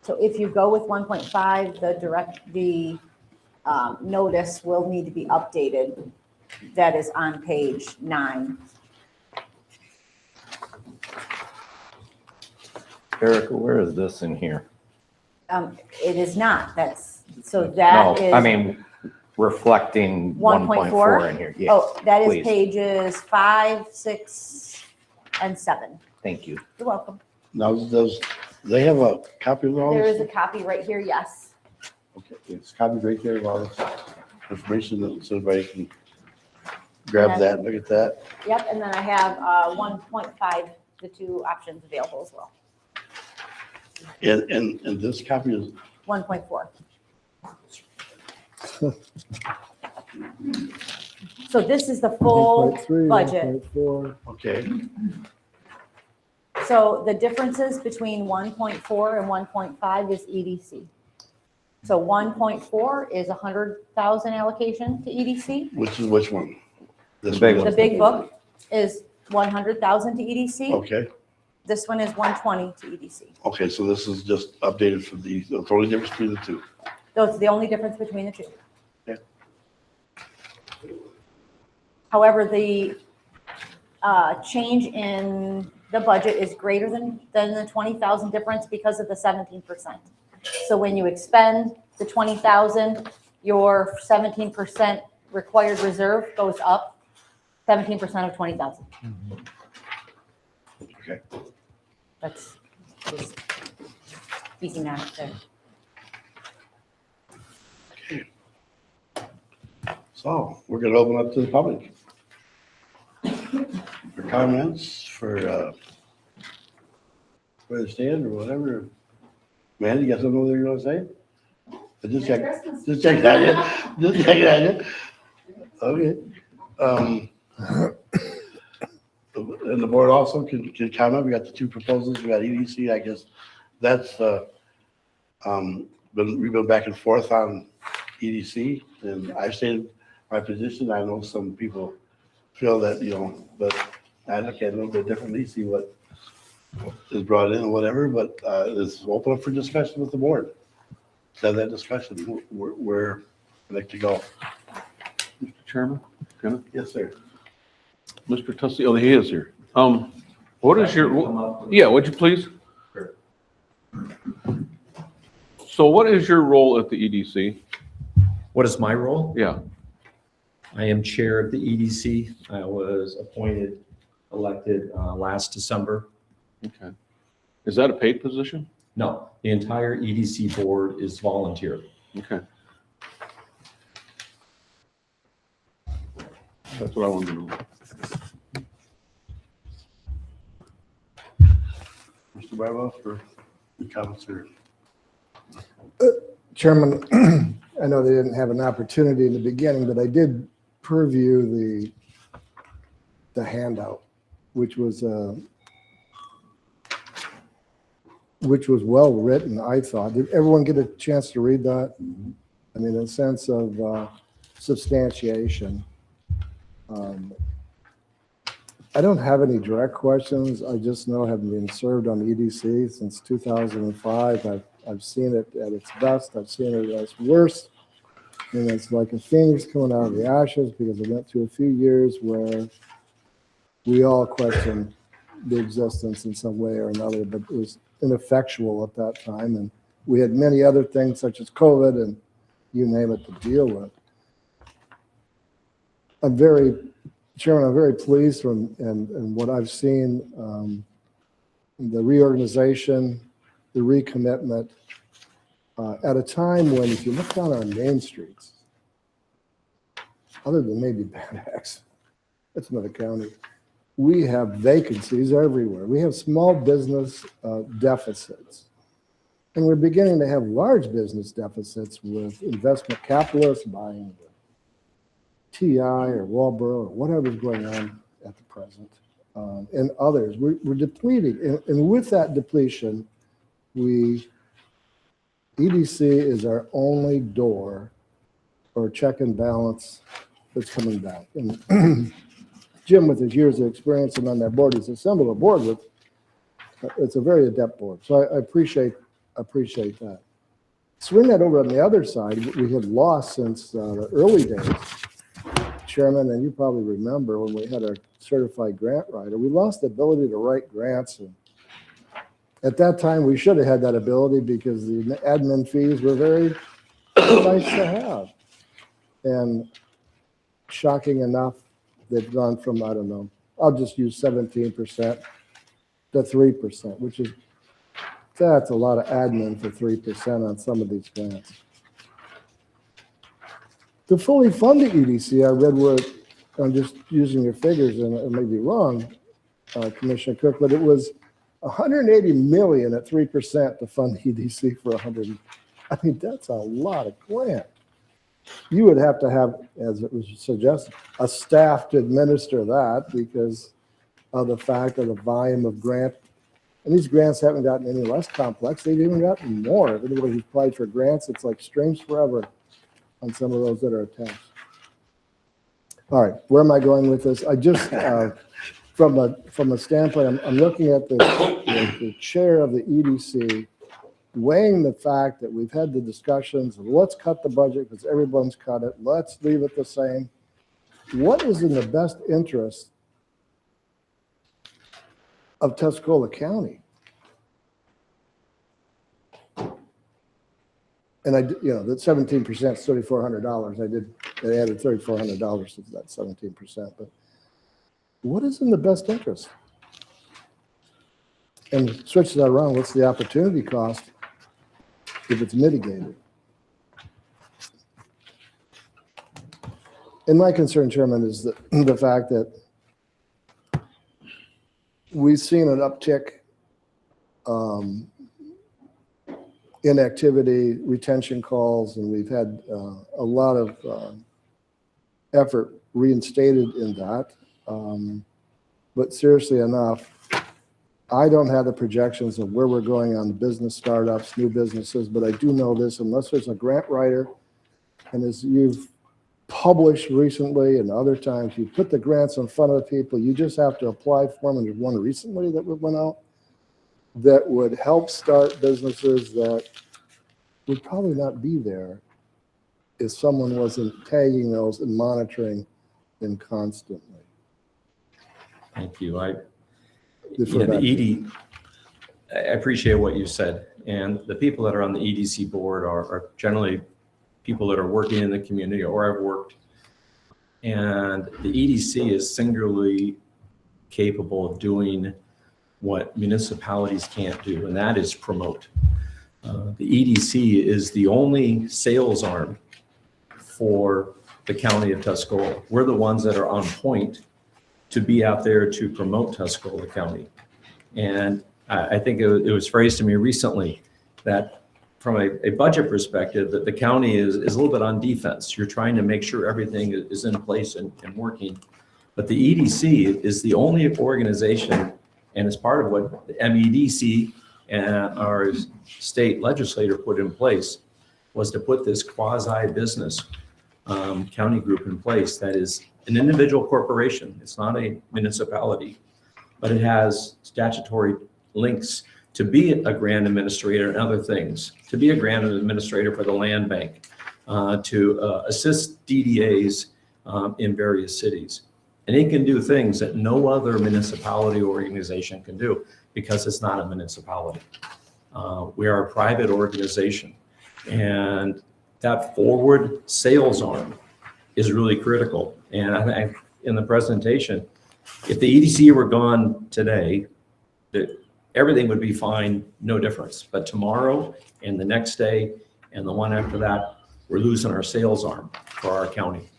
So if you go with 1.5, the notice will need to be updated. That is on page 9. Erica, where is this in here? It is not. That's, so No, that is. I mean, reflecting 1.4 in here. Yeah, Oh, that is please. pages 5, 6, and 7. thank you. You're welcome. Now, does they have a copy of all There is this? a copy right here, yes. Okay, it's copied right there of all this information that so everybody can grab that, look at that. Yep, and then I have 1.5, the two options available as well. And this copy is, 1.4. So this is the full 1.3, budget. 1.4. okay, So the differences between 1.4 and 1.5 is EDC. So 1.4 is 100,000 allocation to EDC. which is which one? This The big one? The big book is 100,000 to EDC. Okay, This one is 120 to EDC. okay, so this is just updated for the only difference between the two. Those are the only difference between the two. Yeah. However, the change in the budget is greater than the 20,000 difference because of the 17%. So when you expend the 20,000, your 17% required reserve goes up 17% of 20,000. Okay, That's just easy math there. so we're gonna open up to the public. For comments, for where they stand or whatever. Man, you got something over there you want to say? Just check it on you. Just check it on you. Okay. And the board also can comment. We got the two proposals. We got EDC. I guess that's, we've been back and forth on EDC and I've stated my position. I know some people feel that, but I look at it a little bit differently, see what is brought in or whatever, but it's open up for discussion with the board. Have that discussion, where I'd like to go. Mr. Chairman, can I? Yes, sir. Mr. Tussey, oh, he is here. What is your, yeah, would you please? So what is your role at the EDC? What is my role? Yeah, I am chair of the EDC. I was elected last December. Okay. Is that a paid position? No, the entire EDC board is volunteer. Okay. That's what I wanted to know. Mr. Barlow, for your comments here. Chairman, I know they didn't have an opportunity in the beginning, but I did preview the handout, which was well written, I thought. Did everyone get a chance to read that? I mean, a sense of substantiation. I don't have any direct questions. I just know, having been served on EDC since 2005, I've seen it at its best. I've seen it at its worst. And it's like a phoenix coming out of the ashes, because I went through a few years where we all questioned the existence in some way or another, but it was ineffectual at that time. And we had many other things such as COVID and you name it to deal with. Chairman, I'm very pleased from and what I've seen, the reorganization, the recommitment, at a time when, if you look down our main streets, other than maybe Bad Axe, that's another county, we have vacancies everywhere. We have small business deficits. And we're beginning to have large business deficits with investment capitalists buying the TI or Walboro or whatever's going on at the present, and others. We're depleting. And with that depletion, EDC is our only door or check and balance that's coming back. And Jim, with his years of experience and on that board, he's assembled a board with, it's a very adept board. So I appreciate that. Swing that over on the other side, we had lost since the early days, Chairman, and you probably remember when we had our certified grant writer, we lost the ability to write grants. And at that time, we should have had that ability because the admin fees were very nice to have. And shocking enough, they've gone from, I don't know, I'll just use 17% to 3%, which is, that's a lot of admin for 3% on some of these grants. To fully fund the EDC, I read where, I'm just using your figures and it may be wrong, Commissioner Cook, but it was 180 million at 3% to fund the EDC for 100. I mean, that's a lot of grant. You would have to have, as it was suggested, a staff to administer that because of the fact of the volume of grant. And these grants haven't gotten any less complex. They've even gotten more. If anybody who's applied for grants, it's like strange forever on some of those that are attached. All right, where am I going with this? I just, from a standpoint, I'm looking at the chair of the EDC, weighing the fact that we've had the discussions of let's cut the budget because everyone's cut it. Let's leave it the same. What is in the best interest of Tuscola County? And that 17% is $3,400. I added $3,400 to that 17%. But what is in the best interest? And switch that around. What's the opportunity cost if it's mitigated? And my concern, Chairman, is the fact that we've seen an uptick in activity, retention calls, and we've had a lot of effort reinstated in that. But seriously enough, I don't have the projections of where we're going on business startups, new businesses, but I do know this, unless there's a grant writer, and as you've published recently and other times, you put the grants in front of the people, you just have to apply for them. And there's one recently that went out that would help start businesses that would probably not be there if someone wasn't tagging those and monitoring them constantly. Thank you. I appreciate what you said. And the people that are on the EDC board are generally people that are working in the community or have worked And the EDC is singularly capable of doing what municipalities can't do, and that is promote. The EDC is the only sales arm for the county of Tuscola. We're the ones that are on point to be out there to promote Tuscola County. And I think it was phrased to me recently that from a budget perspective, that the county is a little bit on defense. You're trying to make sure everything is in place and working. But the EDC is the only organization, and it's part of what the MEDC and our state legislator put in place, was to put this quasi-business county group in place that is an individual corporation. It's not a municipality, but it has statutory links to be a grant administrator and other things, to be a grant administrator for the land bank, to assist DDAs in various cities. And it can do things that no other municipality or organization can do because it's not a municipality. We are a private organization, and that forward sales arm is really critical. And I think in the presentation, if the EDC were gone today, that everything would be fine, no difference. But tomorrow and the next day and the one after that, we're losing our sales arm for our county.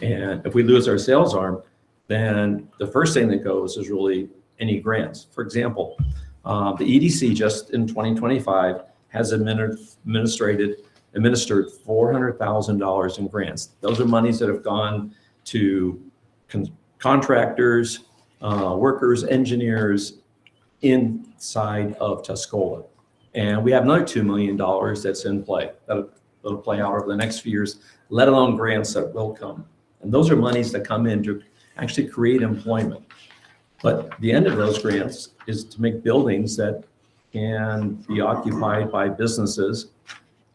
And if we lose our sales arm, then the first thing that goes is really any grants. For example, the EDC just in 2025 has administered $400,000 in grants. Those are monies that have gone to contractors, workers, engineers inside of Tuscola. And we have another $2 million that's in play. That'll play out over the next few years, let alone grants that will come. And those are monies that come in to actually create employment. But the end of those grants is to make buildings that can be occupied by businesses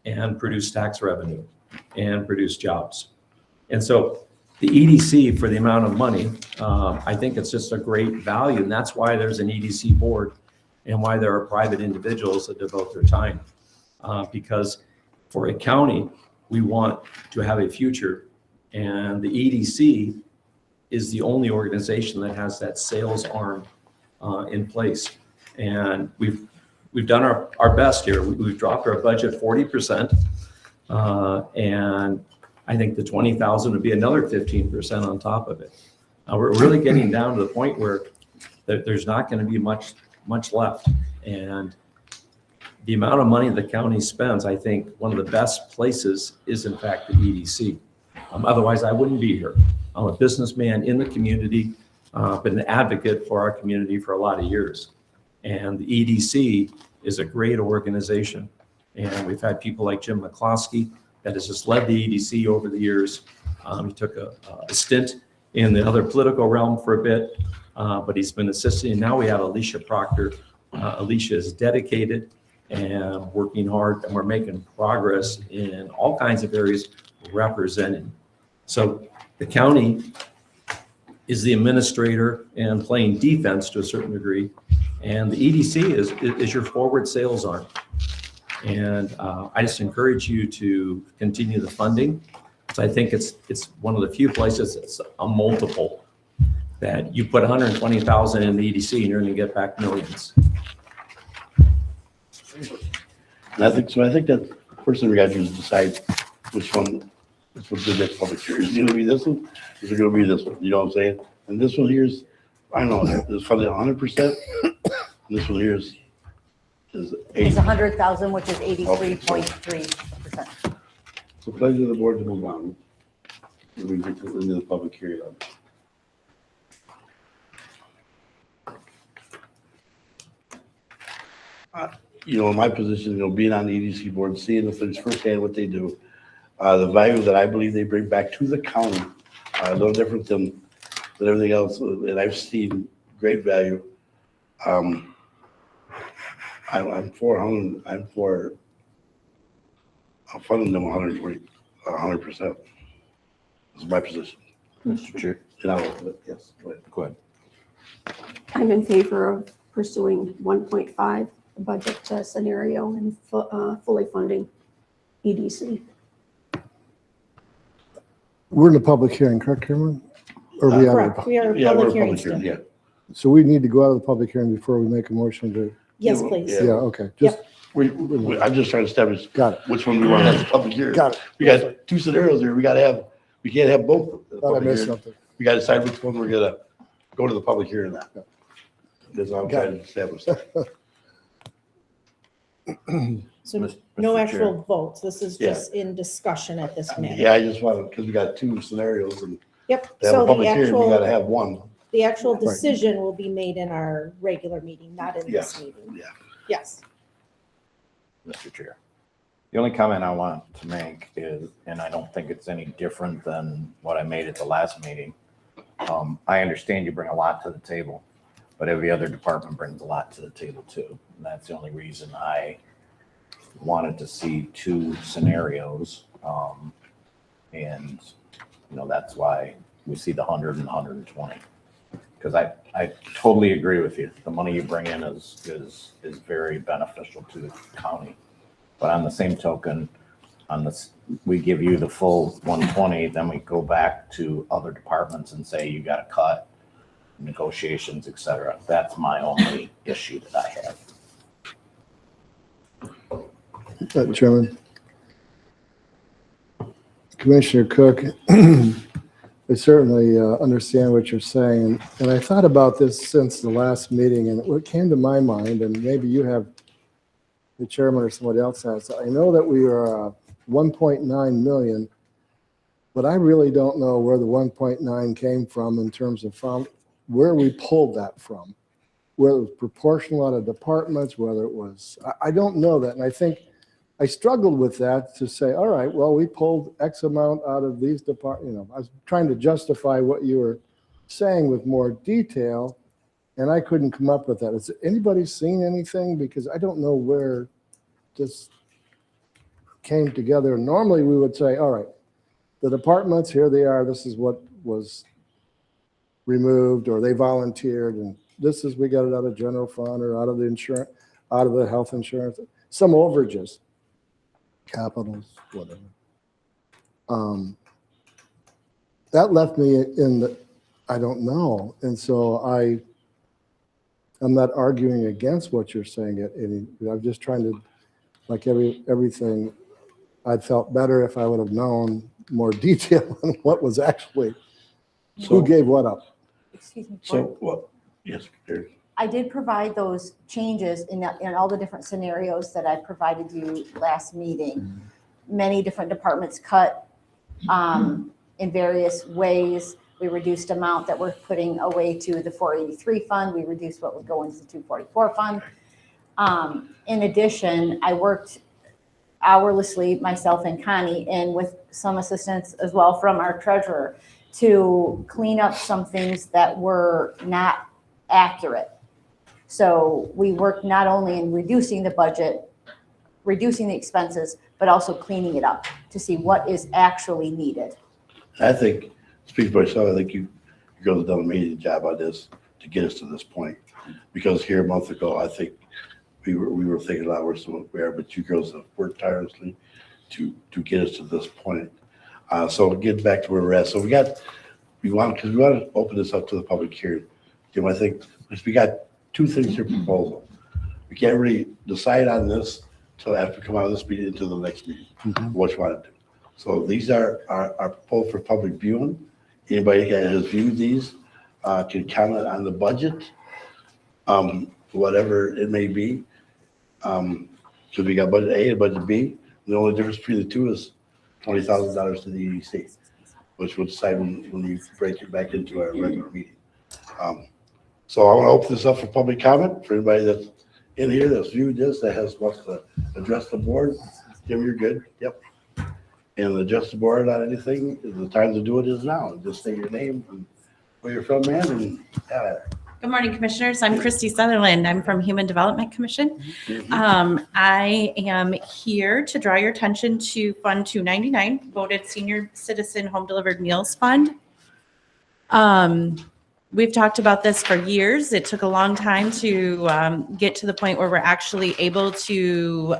and produce tax revenue and produce jobs. And so the EDC, for the amount of money, I think it's just a great value. And that's why there's an EDC board and why there are private individuals that devote their time. Because for a county, we want to have a future. And the EDC is the only organization that has that sales arm in place. And we've done our best here. We've dropped our budget 40%. And I think the 20,000 would be another 15% on top of it. We're really getting down to the point where there's not going to be much left. And the amount of money the county spends, I think one of the best places is in fact the EDC. Otherwise, I wouldn't be here. I'm a businessman in the community, been an advocate for our community for a lot of years. And the EDC is a great organization. And we've had people like Jim McCloskey that has just led the EDC over the years. He took a stint in the other political realm for a bit, but he's been assisting. Now we have Alicia Proctor. Alicia is dedicated and working hard, and we're making progress in all kinds of areas represented. So the county is the administrator and playing defense to a certain degree, and the EDC is your forward sales arm. And I just encourage you to continue the funding. So I think it's one of the few places it's a multiple that you put 120,000 in the EDC and you're going to get back millions. And I think that the person we got to decide which one the next public hearing. Is it going to be this one? Is it going to be this one? You know what I'm saying? And this one here is, I don't know, it's funded 100%. And this one here is It's 80. 100,000, which is 83.3%. So pleasure of the board to move on. And we get to into the public hearing. You know, in my position, being on the EDC board, seeing the things firsthand, what they do, the value that I believe they bring back to the county, no different than everything else, and I've seen great value. I'm funding them 100%. This is my position. Mr. Chair. And yes, go ahead. Go ahead. I'm in favor of pursuing 1.5 budget scenario and fully funding EDC. We're in the public hearing, correct, Cameron? Or we are? Correct, we are Yeah, we're public hearing public still. hearing, yeah. So we need to go out of the public hearing before we make a motion to, Yes, please. Yeah. yeah, okay, just, I'm just trying to establish got it. which one we want to have the public hearing. Got it. We got two scenarios here. We can't have both. at the Thought I public missed hearing. something. We got to decide which one we're gonna go to the public hearing on. That's all I'm Got trying to establish. So Mr. no Chair. actual votes. This is Yeah. just in discussion at this minute. Yeah, I just wanted, because we got two scenarios and Yep, to have a so public hearing, we gotta have one. the actual Right. decision will be made in our regular meeting, not in this Yes. meeting. Yeah. Yes. Mr. Chair. The only comment I want to make is, and I don't think it's any different than what I made at the last meeting. I understand you bring a lot to the table, but every other department brings a lot to the table too. And that's the only reason I wanted to see two scenarios. And, you know, that's why we see the 100 and 120. Because I totally agree with you. The money you bring in is very beneficial to the county. But on the same token, we give you the full 120, then we go back to other departments and say, you got to cut negotiations, et cetera. That's my only issue that I have. Chairman. Commissioner Cook, I certainly understand what you're saying. And I thought about this since the last meeting, and what came to my mind, and maybe you have, the chairman or somebody else has, I know that we are 1.9 million, but I really don't know where the 1.9 came from in terms of where we pulled that from. Whether it was proportional out of departments, whether it was, I don't know that. And I think I struggled with that to say, all right, well, we pulled X amount out of these I was trying to justify what you were saying with more detail, and I couldn't come up with that. Has anybody seen anything? Because I don't know where this came together. Normally, we would say, all right, the departments, here they are, this is what was removed, or they volunteered, and this is, we got it out of general fund or out of the insurance, out of the health insurance, some overages, capitals, whatever. That left me in the, I don't know. And so I'm not arguing against what you're saying. I'm just trying to, like everything, I'd felt better if I would have known more detail on what was actually, who gave what up. Excuse me. So, well, yes, Gary. I did provide those changes in all the different scenarios that I provided you last meeting. Many different departments cut in various ways. We reduced amount that we're putting away to the 483 fund. We reduced what would go into the 244 fund. In addition, I worked hourlessly, myself and Connie, and with some assistance as well from our treasurer, to clean up some things that were not accurate. So we worked not only in reducing the budget, reducing the expenses, but also cleaning it up to see what is actually needed. I think, speak for yourself, I think you girls have done an amazing job on this to get us to this point. Because here a month ago, I think we were thinking a lot worse than what we are, but you girls have worked tirelessly to get us to this point. So get back to where we're at. So we want to open this up to the public hearing. Jim, I think, because we got two things here proposal. We can't really decide on this until after we come out of this meeting into the next meeting, what you want to do. So these are proposed for public viewing. Anybody that has viewed these can comment on the budget, whatever it may be. Because we got budget A and budget B. The only difference between the two is $20,000 to the EDC, which we'll decide when we break it back into our regular meeting. So I want to open this up for public comment for anybody that's in here that's viewed this, that wants to address the board. Jim, you're good. Yep. And address the board on anything. The time to do it is now. Just say your name and where you're from, man, and Good morning, Commissioners. I'm Christy Sutherland. I'm from Human Development Commission. I am here to draw your attention to Fund 299, Voted Senior Citizen Home Delivered Meals Fund. We've talked about this for years. It took a long time to get to the point where we're actually able to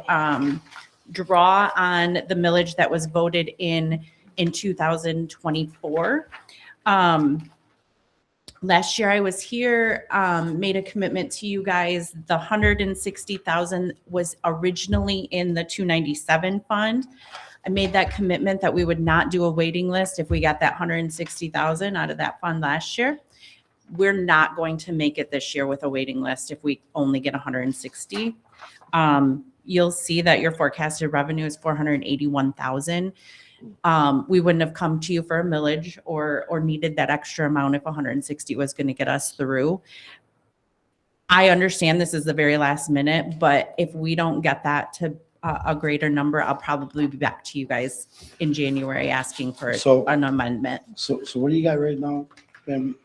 draw on the millage that was voted in in 2024. Last year I was here, made a commitment to you guys. The 160,000 was originally in the 297 fund. I made that commitment that we would not do a waiting list if we got that 160,000 out of that fund last year. We're not going to make it this year with a waiting list if we only get 160. You'll see that your forecasted revenue is 481,000. We wouldn't have come to you for a millage or needed that extra amount if 160 was going to get us through. I understand this is the very last minute, but if we don't get that to a greater number, I'll probably be back to you guys in January asking for So- an amendment. So what do you got right now, Pam?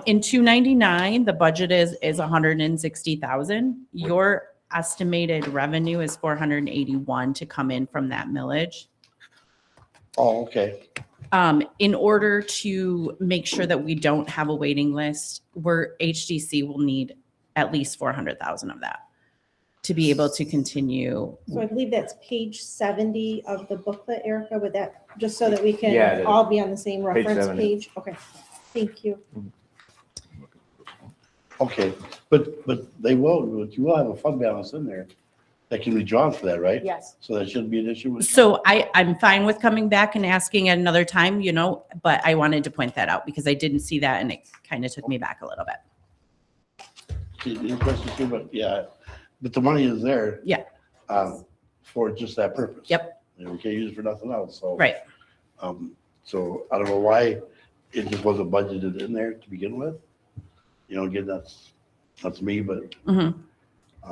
In 299, the budget is 160,000. Your estimated revenue is 481 to come in from that millage. Oh, okay. In order to make sure that we don't have a waiting list, HDC will need at least 400,000 of that to be able to continue. So I believe that's page 70 of the booklet, Erica, with that, just so that we Yeah, it can is. all be on the same reference 70. page. Okay, thank you. Okay, but you will have a fund balance in there that can be drawn for that, right? Yes. So that shouldn't be an issue with. So I'm fine with coming back and asking at another time, but I wanted to point that out because I didn't see that and it kind of took me back a little bit. Your question too, but yeah, but the money is there. Yeah. For just that purpose. Yep. We can't use it for nothing else, so. Right. So I don't know why it just wasn't budgeted in there to begin with. Again, that's me, but. Mhm.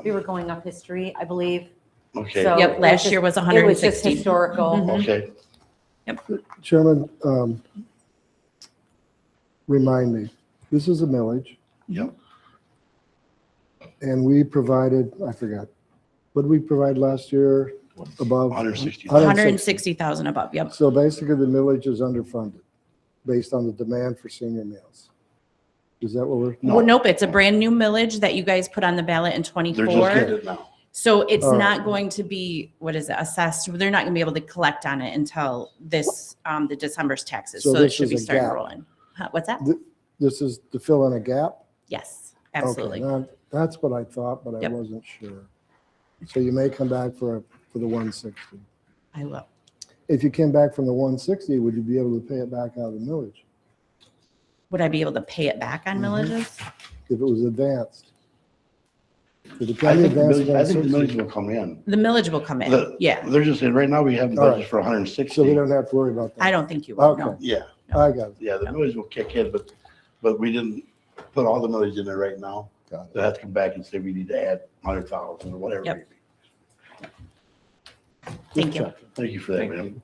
We were going off history, I believe. Okay, So- Yep, last year was It was just 160. historical. Mhm. okay. Chairman, remind me, this is a millage. Yep. And we provided, I forgot, what did we provide last year above? 160. 160,000 above, yep. So basically, the millage is underfunded based on the demand for senior meals. Is that what we're? No. Well, nope, it's a brand new millage that you guys put on the ballot in They're just 24. getting it now. So it's All right. not going to be, assessed. They're not gonna be able to collect on it until the December's taxes. So So it this should is be a starting gap. rolling. What's that? This is to fill in a gap? Yes, Okay, absolutely. now, that's what I thought, but I Yep. wasn't sure. So you may come back for the 160. I will. If you came back from the 160, would you be able to pay it back out of the millage Would I be able to pay it back on millages? if it was advanced? If it I can be think the advanced millage, I think the 160, millage will come in. The millage will come in, The- yeah. They're just saying, right now, we have a All budget right. for 160. So we don't have to worry about that. I don't think you will, no. Okay. Yeah, I got it. yeah, the millage will kick in, but we didn't put all the millage in there right now. Got it. They'll have to come back and say we need to add 100,000 or whatever. it Yep. may be. Thank you. Thank you for that, Thank ma'am.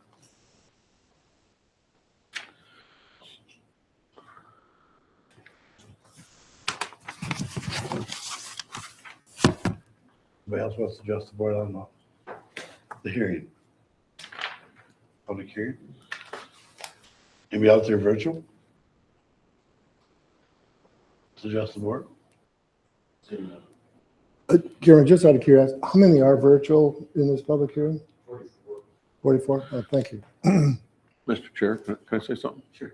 Anybody else wants to address the board on the hearing? Public hearing? Anybody out there virtual? To address the board? Karen, just out of curiosity, how many are virtual in this public hearing? 44? Oh, thank you. Mr. Chair, can I say something? Sure.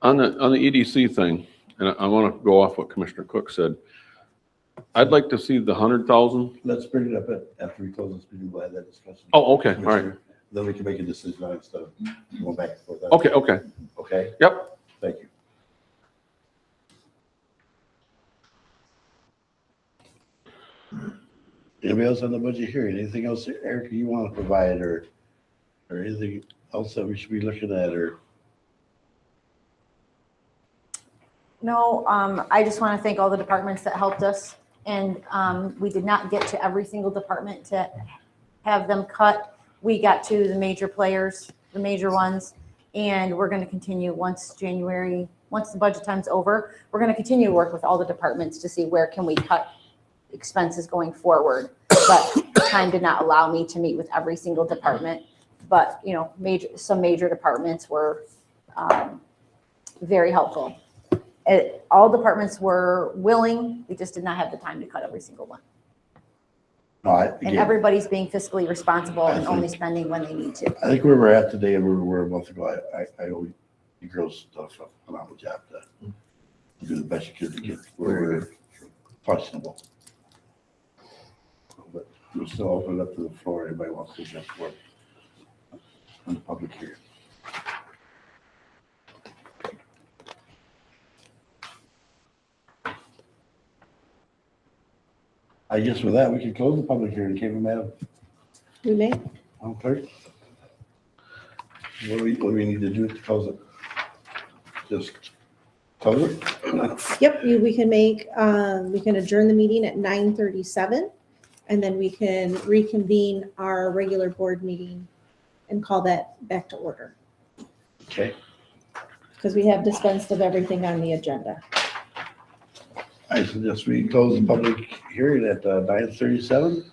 On the EDC thing, and I want to go off what Commissioner Cook said. I'd like to see the 100,000. Let's bring it up after we close this meeting, we'll have that discussion. Oh, okay, all right. Then we can make a decision on it instead of going back and forth. Okay. Okay, Yep. thank you. Anybody else on the budget hearing? Anything else, Erica, you want to provide or anything else that we should be looking at or? No, I just want to thank all the departments that helped us. And we did not get to every single department to have them cut. We got to the major players, the major ones. And we're going to continue once the budget time's over, we're going to continue to work with all the departments to see where can we cut expenses going forward. But time did not allow me to meet with every single department. But, some major departments were very helpful. All departments were willing, we just did not have the time to cut every single one. No, and again, everybody's being fiscally responsible I and only think- spending when they need to. I think where we're at today and where we were a month ago, I owe you girls stuff, a phenomenal job to do the best you could to get where we're functionable. But we'll still open it up to the floor. Anybody wants to just work on the public hearing. I guess with that, we can close the public hearing. Can't we, Madam We may. Clerk? What do we need to do to close it? Just close it? Yep, we can make, we can adjourn the meeting at 9:37, and then we can reconvene our regular board meeting and call that back to order, Okay. because we have dispensed of everything on the agenda. I suggest we close the public hearing at 9:37,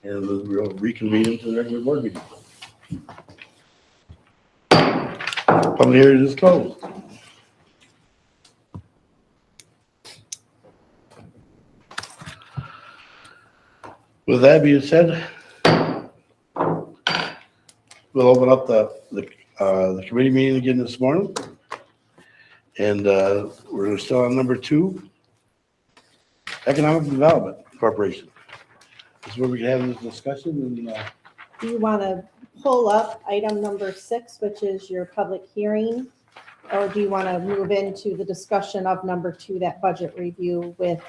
and we'll reconvene into the regular board meeting. Public hearing is closed. With that being said, we'll open up the committee meeting again this morning. And we're still on number 2, Economic Development Corporation. This is where we can have this discussion and Do you want to pull up item number 6, which is your public hearing? Or do you want to move into the discussion of number 2, that budget review with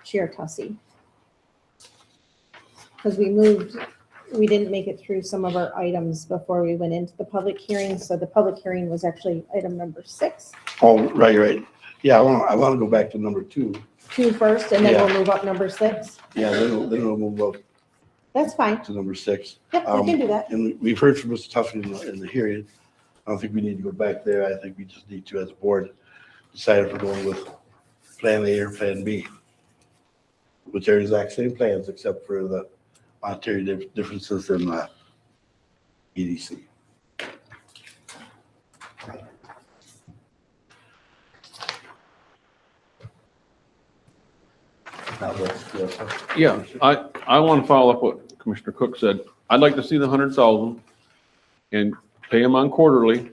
Chair Tussey? Because we didn't make it through some of our items before we went into the public hearing. So the public hearing was actually item number 6. oh, right. Yeah, I want to go back to number 2. 2 first, and then we'll Yeah. move up number 6. Yeah, then we'll move up That's fine. to number 6. Yep, we can do that. And we've heard from Mr. Tuffy in the hearing. I don't think we need to go back there. I think we just need to, as a board, decide if we're going with Plan A or Plan B, which are the exact same plans except for the monetary differences in EDC. Now, Yeah, I want to follow up what Commissioner Cook said. I'd like to see the 100,000 and pay them on quarterly,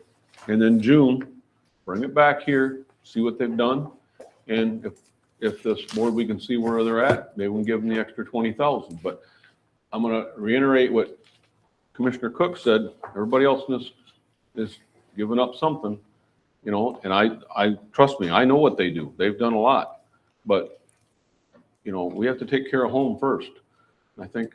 and then June, bring it back here, see what they've done. And if this board, we can see where they're at, maybe we can give them the extra 20,000. But I'm going to reiterate what Commissioner Cook said. Everybody else in this is giving up something, and I trust me, I know what they do. They've done a lot, but we have to take care of home first. I think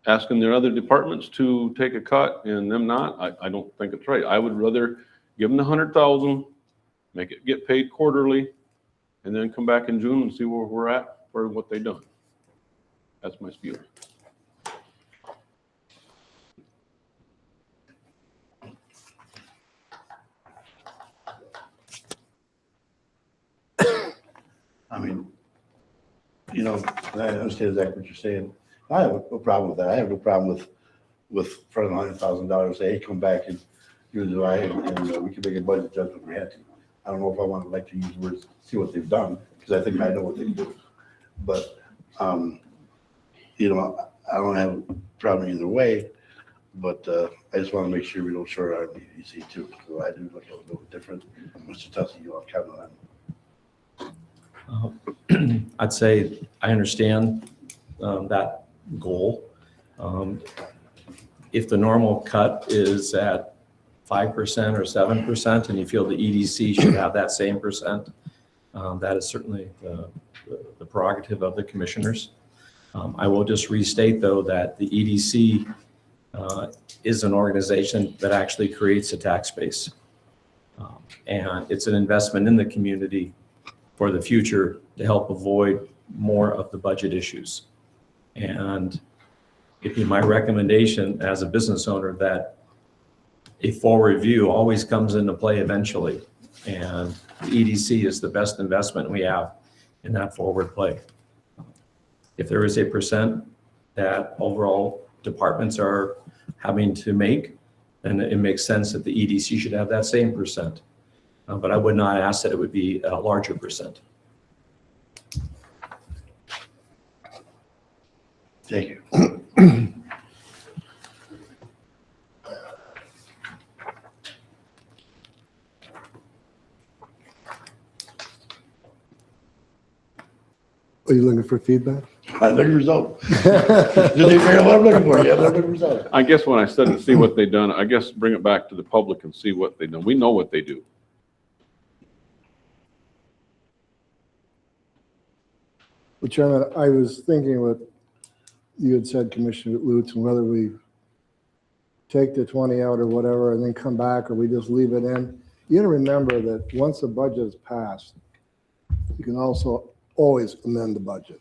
asking their other departments to take a cut and them not, I don't think it's right. I would rather give them the 100,000, make it get paid quarterly, and then come back in June and see where we're at for what they've done. That's my spiel. I mean, I understand exactly what you're saying. I have no problem with that. I have no problem with front $100,000, say, hey, come back in June, July, and we can make a budget judgment if we had to. I don't know if I want to like to use the words, see what they've done, because I think I know what they do. But, I don't have a problem either way, but I just want to make sure we don't short our EDC too. So I do look at it a little bit different. Mr. Tussey, you want to comment on that? I'd say I understand that goal. If the normal cut is at 5% or 7%, and you feel the EDC should have that same percent, that is certainly the prerogative of the commissioners. I will just restate, though, that the EDC is an organization that actually creates a tax base. And it's an investment in the community for the future to help avoid more of the budget issues. And it'd be my recommendation as a business owner that a forward view always comes into play eventually. And the EDC is the best investment we have in that forward play. If there is a percent that overall departments are having to make, then it makes sense that the EDC should have that same percent. But I would not ask that it would be a larger percent. Thank you. Are you looking for feedback? I look at the result. Did they figure out what I'm looking for? Yeah, look at the result. I guess when I said to see what they done, I guess bring it back to the public and see what they done. We know what they do. Well, Chairman, I was thinking what you had said, Commissioner Lutz, and whether we take the 20 out or whatever and then come back, or we just leave it in. You gotta remember that once the budget is passed, you can also always amend the budget.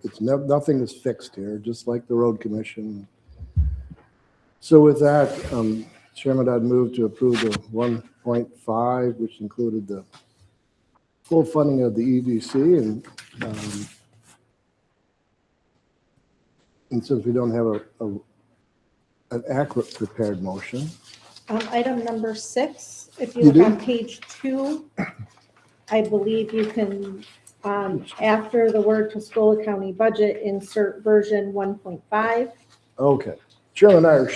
It's nothing is fixed here, just like the road commission. So with that, Chairman, I'd move to approve the 1.5, which included the full funding of the EDC, and since we don't have an accurate prepared motion. Item number 6, if you You look do? on page 2, I believe you can, after the word Tuscola County budget, insert version 1.5. Okay. Chairman and I are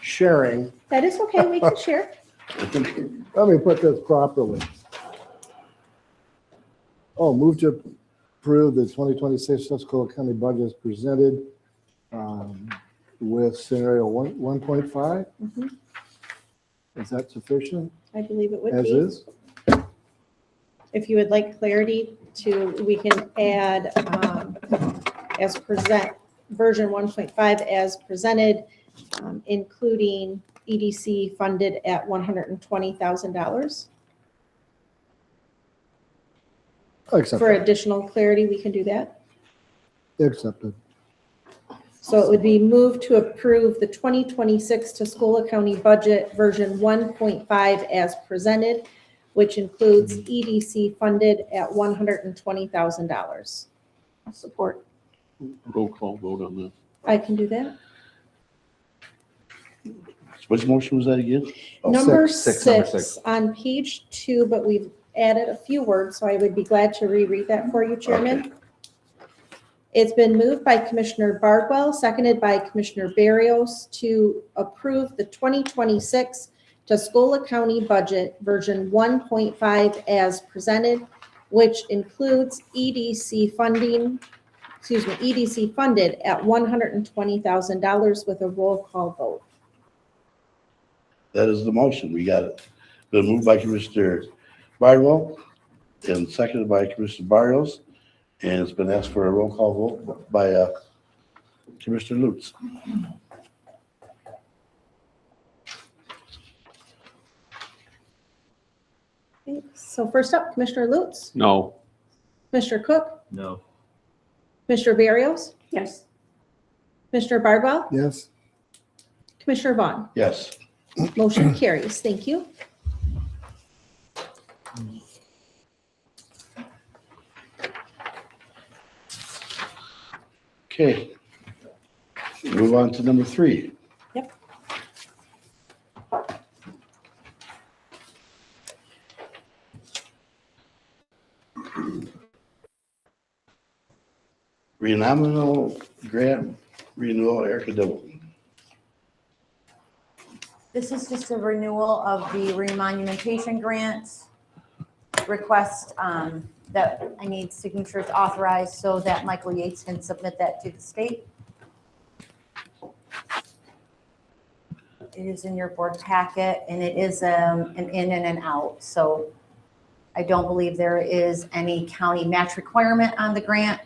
sharing. That is okay, we can share. Let me put this properly. Oh, move to approve the 2026 Tuscola County budget as presented with scenario 1.5. Mhm. Is that sufficient I believe it would as be. is? If you would like clarity to, we can add as present, version 1.5 as presented, including EDC funded at $120,000. Accepted. For additional clarity, we can do that. Accepted. So it would be moved to approve the 2026 Tuscola County budget version 1.5 as presented, which includes EDC funded at $120,000. Support. Roll call vote on this. I can do that. Which motion was that again? Oh, Number six, number six on page 2, but we've added a few words, so I would be glad to reread that for you, Chairman. It's been moved by Commissioner Bardwell, seconded by Commissioner Barrios to approve the 2026 Tuscola County budget version 1.5 as presented, which includes EDC funding, EDC funded at $120,000 with a roll call vote. That is the motion. We got it. Been moved by Commissioner Bardwell and seconded by Commissioner Barrios. And it's been asked for a roll call vote by Commissioner Lutz. Okay, so first up, Commissioner Lutz, No. Commissioner Cook, No. Commissioner Barrios, Yes. Commissioner Bardwell, Yes. Commissioner Vaughn. Yes. Motion carries. Thank you. Okay. Move on to number 3. Yep. Renominal grant renewal, Erica Dillon. This is just a renewal of the remonumentation grant request that I need signatures authorized so that Michael Yates can submit that to the state. It is in your board packet and it is an in and an out. So I don't believe there is any county match requirement on the grant.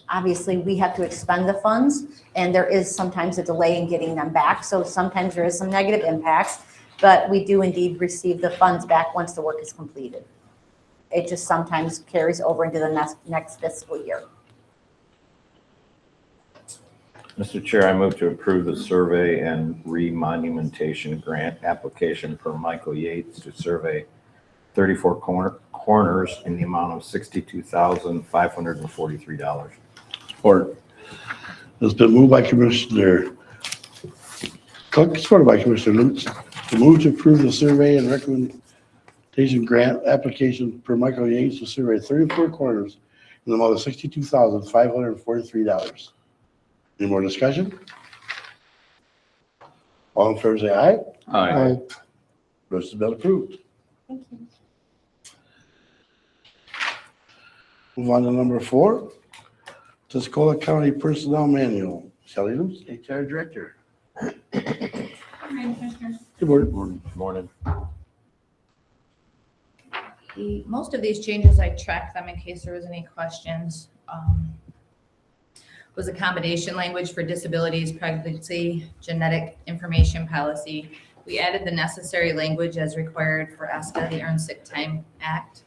Obviously, we have to expend the funds and there is sometimes a delay in getting them back. So sometimes there is some negative impacts, but we do indeed receive the funds back once the work is completed. It just sometimes carries over into the next fiscal year. Mr. Chair, I move to approve the survey and remonumentation grant application for Michael Yates to survey 34 corners in the amount of $62,543. Support. It's been moved by Commissioner Cook, supported by Commissioner Lutz, to move to approve the survey and recommendation grant application per Michael Yates to survey 34 corners in the amount of $62,543. Any more discussion? All in favor, say aye. Aye. Motion has been approved. Thank you. Move on to number 4, Tuscola County Personnel Manual. Shelley Luce, HR Director. Good morning. Morning. Most of these changes, I checked them in case there was any questions. Was accommodation language for disabilities, pregnancy, genetic information policy. We added the necessary language as required for ESTA, the Earned Sick Time Act.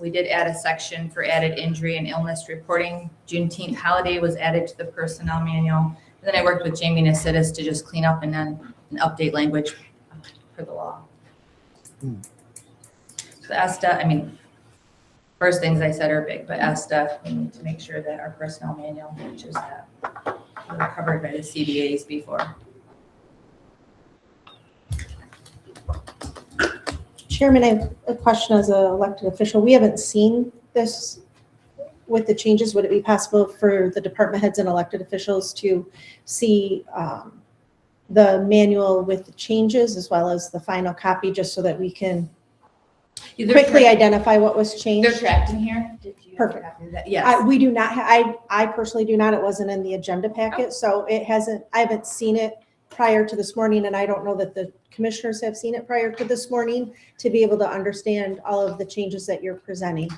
We did add a section for added injury and illness reporting. Juneteenth holiday was added to the personnel manual. And then I worked with Jamie Nasidis to just clean up and then update language for the law. So ESTA, I mean, first things I said are big, but ESTA, we need to make sure that our personnel manual matches that. We're covered by the CBAs before. Chairman, I have a question as an elected official. We haven't seen this with the changes. Would it be possible for the department heads and elected officials to see the manual with the changes as well as the final copy, just so that we can quickly identify what was They're changed? tracked in here. Did you have a Perfect. copy of that? Yes. We do not, I personally do not. It wasn't in the agenda packet, so it hasn't, I haven't seen it prior to this morning, and I don't know that the commissioners have seen it prior to this morning to be able to understand all of the changes that you're presenting.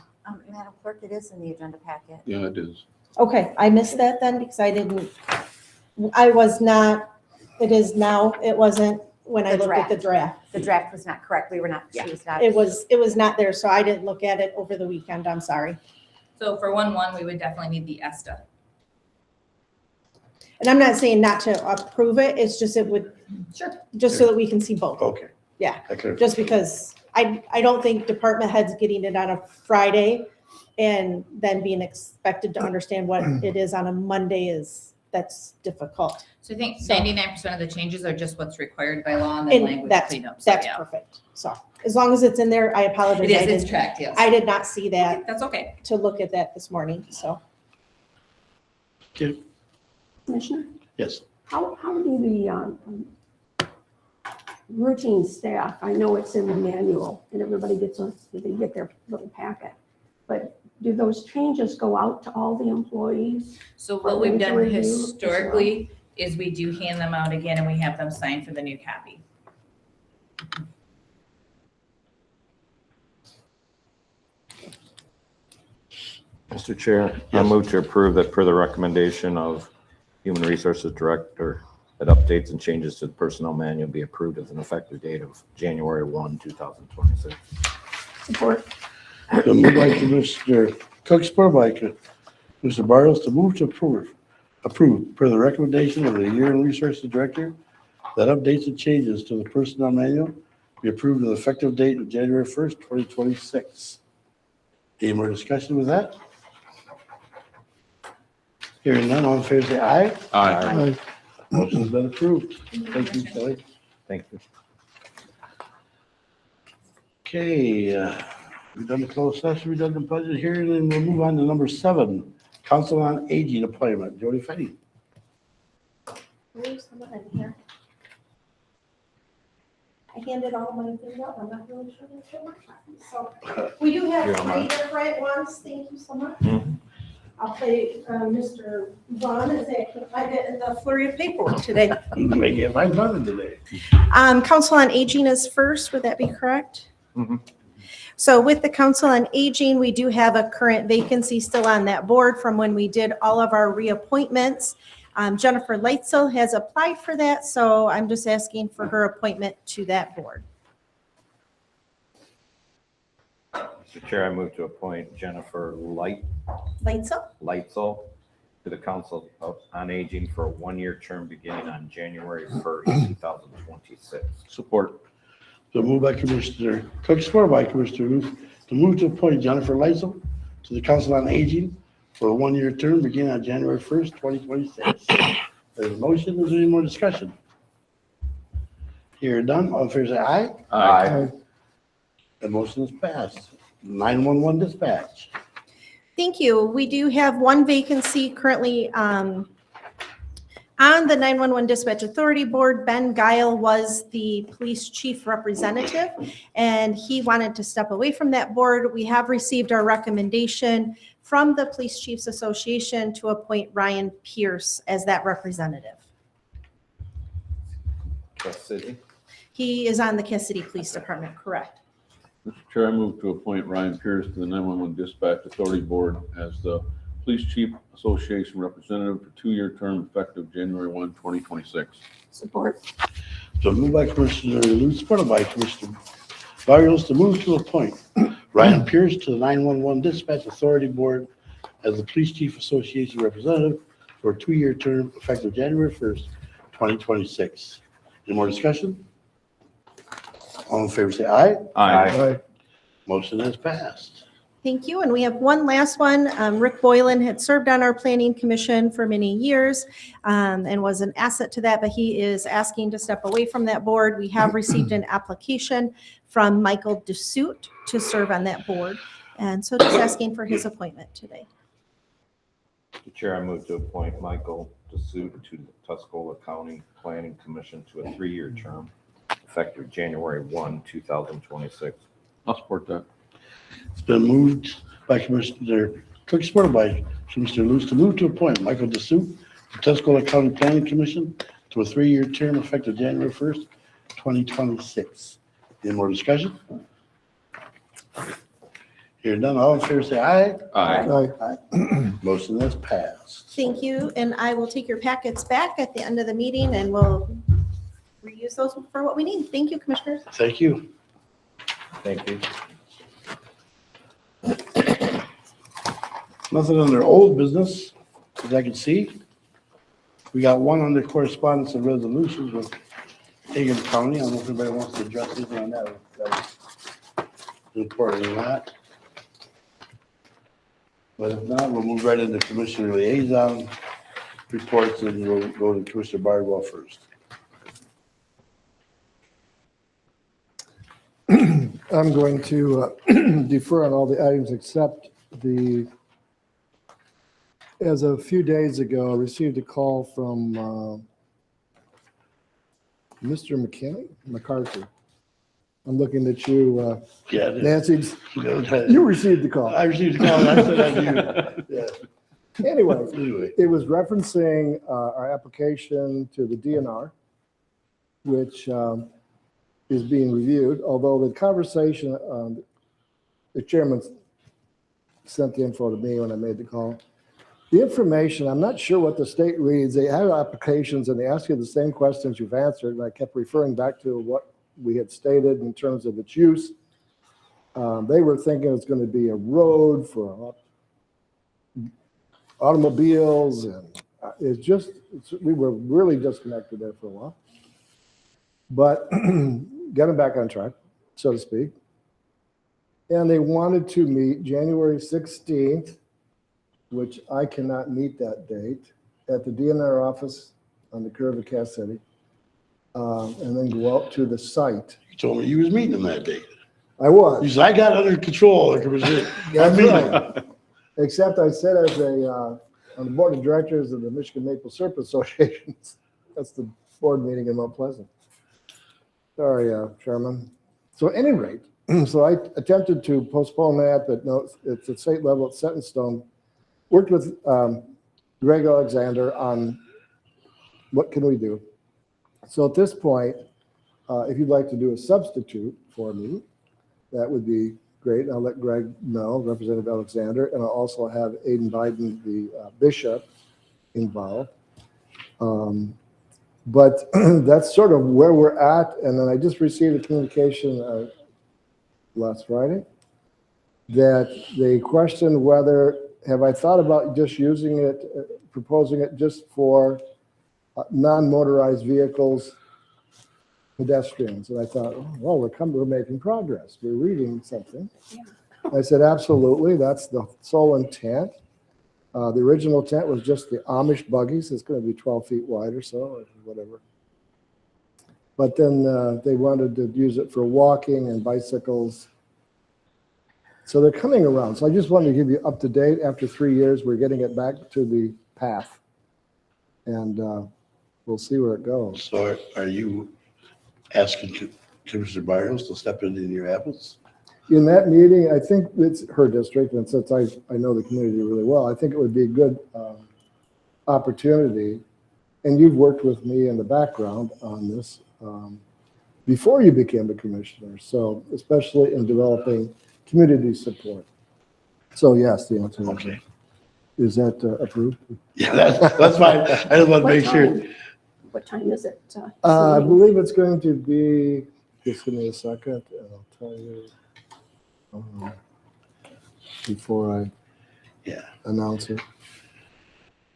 Madam Clerk, it is in the agenda packet. Yeah, it is. Okay, I missed that then because I was not, it is now, it wasn't when I The looked at the draft. The draft was not correct. We were not, she was not. It was not there, so I didn't look at it over the weekend. I'm sorry. So for 1-1, we would definitely need the ESTA. And I'm not saying not to approve it, it's just it would, Sure. just so that we can see both. Okay. Yeah. That clarifies. Just because I don't think department heads getting it on a Friday and then being expected to understand what it is on a Monday that's difficult. So I think So- 99% of the changes are just what's required by law and then And language that's, cleanup. So, that's yeah. perfect. So as long as it's in there, I apologize. It I is, it's didn't- tracked, yes. I did not see that That's okay. to look at that this morning, so. Okay. Commissioner, Yes. how do the routine staff, I know it's in the manual and everybody they get their little packet, but do those changes go out to all the employees? So For what we've them to done review as well? historically is we do hand them out again and we have them sign for the new copy. Mr. Chair, I move to approve that per the recommendation of Human Resources Director, that updates and changes to the personnel manual be approved with an effective date of January 1, 2026. Support. So moved by Commissioner Cook, support by Mr. Bartles to move to approve per the recommendation of the Human Resources Director that updates and changes to the personnel manual be approved with effective date of January 1st, 2026. Any more discussion with that? Hearing none, all in favor say aye. Aye. Motion's been approved. Thank you, Kelly. Thank you. Okay, we've done the closed session, we've done the budget hearing, and we'll move on to number 7, Council on Aging appointment. Jody Fetty. There's someone in here. I handed all my things out. I'm not really sure that's what my copy. So we do have You're on 3 mine. different ones. Thank you so much. Mhm. I'll play Mr. Vaughn as I get in the flurry of paperwork today. Make it my brother today. Council on Aging is first. Would that be correct? Mhm. So with the Council on Aging, we do have a current vacancy still on that board from when we did all of our reappointments. Jennifer Leitzel has applied for that, so I'm just asking for her appointment to that board. Mr. Chair, I move to appoint Jennifer Leitzel? Leitzel to the Council on Aging for a 1-year term beginning on January 1st, 2026. Support. So moved by Commissioner Cook, support by Commissioner Ruth, to move to appoint Jennifer Leisel to the Council on Aging for a 1-year term beginning on January 1st, 2026. There's a motion, is there any more discussion? Here done, all in favor say aye. Aye. The motion is passed. 911 dispatch. Thank you. We do have one vacancy currently on the 911 Dispatch Authority Board. Ben Guile was the police chief representative, and he wanted to step away from that board. We have received our recommendation from the Police Chiefs Association to appoint Ryan Pierce as that representative. Cass City. He is on the Cass City Police Department, correct? Mr. Chair, I move to appoint Ryan Pierce to the 911 Dispatch Authority Board as the Police Chief Association representative for two-year term effective January 1, 2026. Support. So moved by Commissioner Lutz, supported by Commissioner Barrios to move to appoint Ryan Pierce to the 911 Dispatch Authority Board as the Police Chief Association representative for a two-year term effective January 1st, 2026. Any more discussion? All in favor, say aye. Aye. Motion is passed. Thank you. And we have one last one. Rick Boylan had served on our planning commission for many years and was an asset to that, but he is asking to step away from that board. We have received an application from Michael DeSuit to serve on that board. And so just asking for his appointment today. Mr. Chair, I move to appoint Michael DeSuit to the Tuscola County Planning Commission to a 3-year term effective January 1, 2026. I'll support that. It's been moved by Commissioner Cook, supported by Commissioner Lutz to move to appoint Michael DeSuit to Tuscola County Planning Commission to a 3-year term effective January 1st, 2026. Any more discussion? Hearing none, all in favor say aye. Aye. Motion is passed. Thank you. And I will take your packets back at the end of the meeting and we'll reuse those for what we need. Thank you, commissioners. Thank you. Thank you. Nothing under old business, as I can see. We got one under correspondence and resolutions with Hagan County. I don't know if anybody wants to address anything on that. That was important or not. But if not, we'll move right into Commissioner Liaison reports and we'll go to Commissioner Bardwell first. I'm going to defer on all the items except as a few days ago, I received a call from Mr. McCarthy. I'm looking at you, Yeah. Nancy. You received the call. I received a call and I said I knew. Yeah. Anyway, it was referencing our application to the DNR, which is being reviewed, although the conversation, the chairman sent the info to me when I made the call. The information, I'm not sure what the state reads. They have applications and they ask you the same questions you've answered, and I kept referring back to what we had stated in terms of its use. They were thinking it's going to be a road for automobiles, and we were really disconnected there for a while. But getting back on track, so to speak. And they wanted to meet January 16th, which I cannot meet that date, at the DNR office on the curve of Cass City, and then go out to the site. You told me you was meeting them that day. I was. You said, I got under control, Commissioner. That's right. Except I said as on the board of directors of the Michigan Maple Syrup Association, that's the board meeting in Mount Pleasant. Sorry, Chairman. So at any rate, so I attempted to postpone that, but no, it's at state level, it's set in stone. Worked with Greg Alexander on what can we do. So at this point, if you'd like to do a substitute for me, that would be great. I'll let Greg know, Representative Alexander, and I'll also have Aiden Biden, the bishop, involved. But that's sort of where we're at. And then I just received a communication last Friday that they questioned whether, have I thought about just using it, proposing it just for non-motorized vehicles, pedestrians. And I thought, oh, well, we're making progress. We're reading something. Yeah. I said, absolutely. That's the sole intent. The original intent was just the Amish buggies. It's going to be 12 feet wide or so, or whatever. But then they wanted to use it for walking and bicycles. So they're coming around. So I just wanted to give you up to date. After 3 years, we're getting it back to the path. And we'll see where it goes. So are you asking Commissioner Barrios to step into your apples? In that meeting, I think it's her district, and since I know the community really well, I think it would be a good opportunity. And you've worked with me in the background on this before you became a commissioner, so especially in developing community support. So yes, the answer is, Okay. is that approved? Yeah, that's fine. I just want to make sure. What time is it? I believe it's going to be, just give me a second, and I'll tell you before I Yeah. announce it.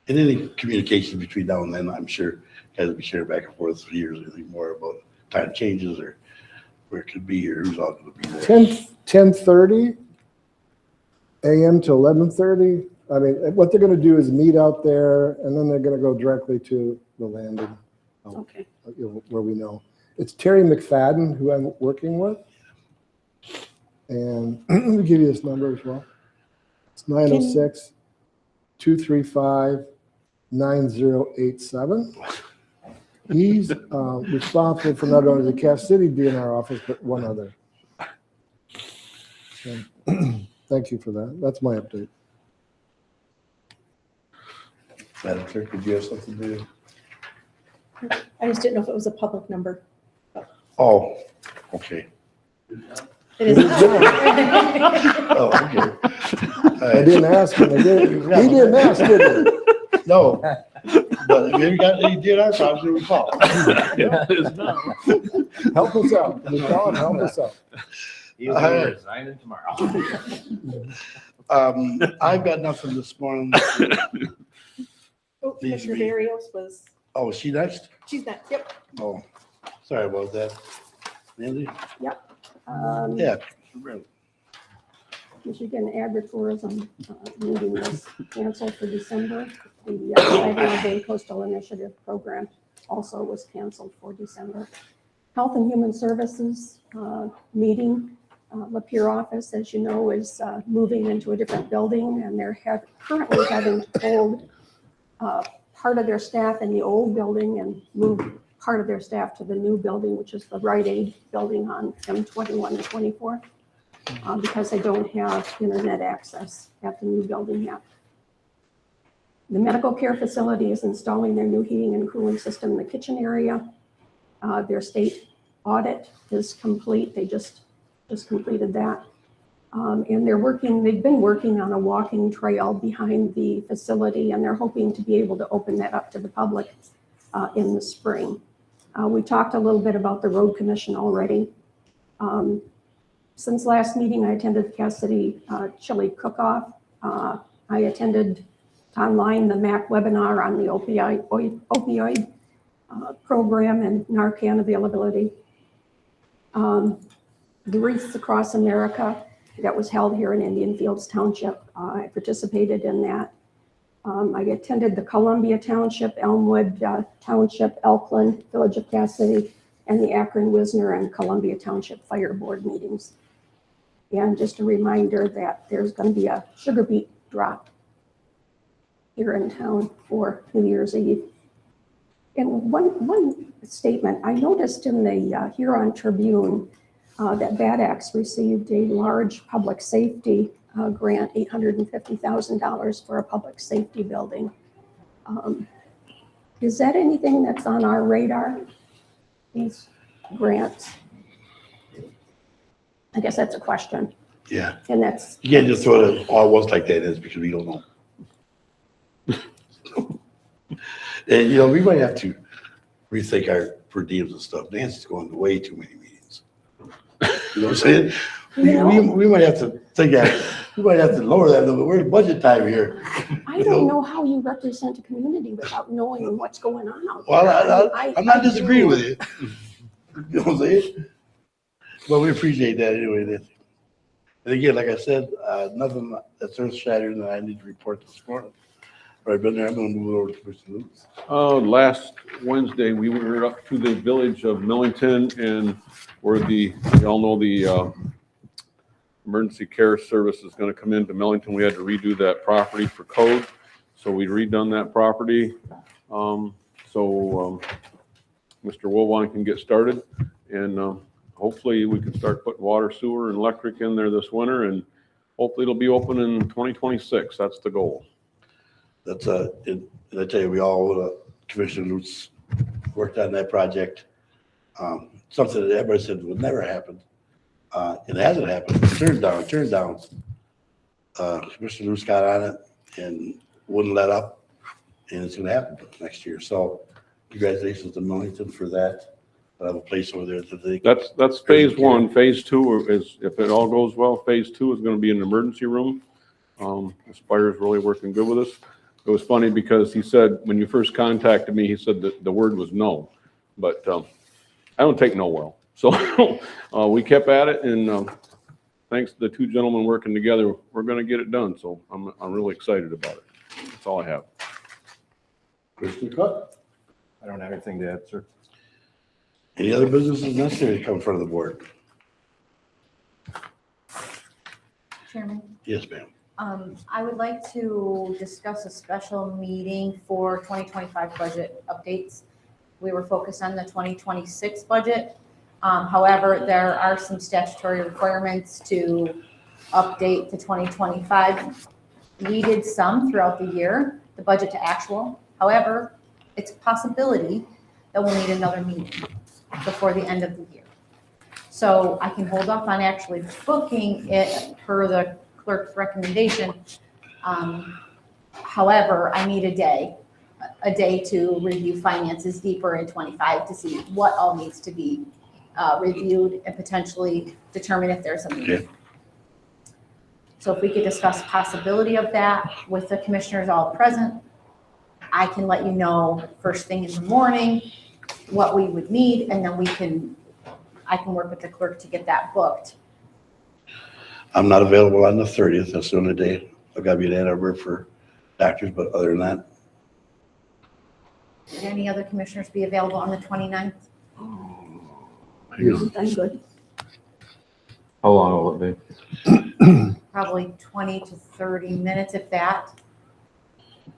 And any communication between now and then, I'm sure, has to be shared back and forth for years, anything more about time changes or where it could be or who's all going to be there. 10:30 a.m. to 11:30. I mean, what they're going to do is meet out there, and then they're going to go directly to the landing, Okay. where we know. It's Terry McFadden, who I'm working with. And let me give you this number as well. It's 906-235-9087. He's responsible for not only the Cass City DNR office, but one other. So, thank you for that. That's my update. Madam Clerk, did you have something to do? I just didn't know if it was a public number. Oh, okay. It is. Oh, okay. All I right. didn't ask him. He didn't ask, did he? No, but if you got any DNR problems, you call. Help us out. Colin, help us out. He'll All be right. resigning tomorrow. I've got nothing this morning. Oh, Commissioner Barrios was, Oh, is she next? she's not, yep. Oh, sorry about that. Mandy? Yeah. Michigan Agritourism meeting was canceled for December. The Saginaw Bay Coastal Initiative program also was canceled for December. Health and Human Services meeting, Lapeer office, as you know, is moving into a different building, and they're currently having told part of their staff in the old building and move part of their staff to the new building, which is the Rite Aid building on M21 and 24, because they don't have internet access at the new building yet. The medical care facility is installing their new heating and cooling system in the kitchen area. Their state audit is complete. They just completed that. And they've been working on a walking trail behind the facility, and they're hoping to be able to open that up to the public in the spring. We talked a little bit about the road commission already. Since last meeting, I attended the Cass City Chili Cook-Off. I attended online the MAC webinar on the opioid program and Narcan availability. The Wreaths Across America that was held here in Indian Fields Township. I participated in that. I attended the Columbia Township, Elmwood Township, Elkland, Village of Cass City, and the Akron, Wisner, and Columbia Township Fire Board meetings. And just a reminder that there's going to be a sugar beet drop here in town for New Year's Eve. And one statement, I noticed in the Huron Tribune that Bad Axe received a large public safety grant, $850,000 for a public safety building. Is that anything that's on our radar, these grants? I guess that's a question. Yeah. And that's, You can't just throw it all at once like that, is because we don't know. And, we might have to rethink our per diems and stuff. Nancy's going to way too many meetings. You know what I'm saying? We might have to think that, we might have to lower that a little bit. We're in budget time here. I don't know how you represent a community without knowing what's going on out there. Well, I'm not I do. disagreeing with you. You know what I'm saying? But we appreciate that anyway, Nancy. And again, like I said, nothing that's earth shattering that I need to report this morning. Right, been there, I'm gonna move it over to Commissioner Lewis. Last Wednesday, we were up to the village of Millington, and where you all know the emergency care service is going to come into Millington. We had to redo that property for code, so we redone that property. Mr. Woolwine can get started, and hopefully we can start putting water, sewer, and electric in there this winter, and hopefully it'll be open in 2026. That's the goal. That's and I tell you, we all, Commissioner Lutz worked on that project. Something that everybody said would never happen. It hasn't happened. Turned down. Commissioner Lutz got on it and wouldn't let up, and it's gonna happen next year. So congratulations to Millington for that. I have a place over there that they. That's phase one. Phase two is, if it all goes well, phase two is going to be an emergency room. Aspire's really working good with us. It was funny because he said, when you first contacted me, he said that the word was no, but I don't take no well. So we kept at it, and thanks to the two gentlemen working together, we're going to get it done. So I'm really excited about it. That's all I have. Commissioner Cook? I don't have anything to add, sir. Any other businesses necessary to come in front of the board? Chairman? Yes, ma'am. I would like to discuss a special meeting for 2025 budget updates. We were focused on the 2026 budget. However, there are some statutory requirements to update the 2025. We did some throughout the year, the budget to actual. However, it's a possibility that we'll need another meeting before the end of the year. So I can hold off on actually booking it per the clerk's recommendation. However, I need a day to review finances deeper in 25 to see what all needs to be reviewed and potentially determine if there's a need. Okay. So if we could discuss possibility of that with the commissioners all present, I can let you know first thing in the morning what we would need, and then I can work with the clerk to get that booked. I'm not available on the 30th. That's the only day. I've got to be in Ann Arbor for doctors, but other than that, Would any other commissioners be available on the 29th? hang on. I'm good. How long will it be? Probably 20 to 30 minutes, if that.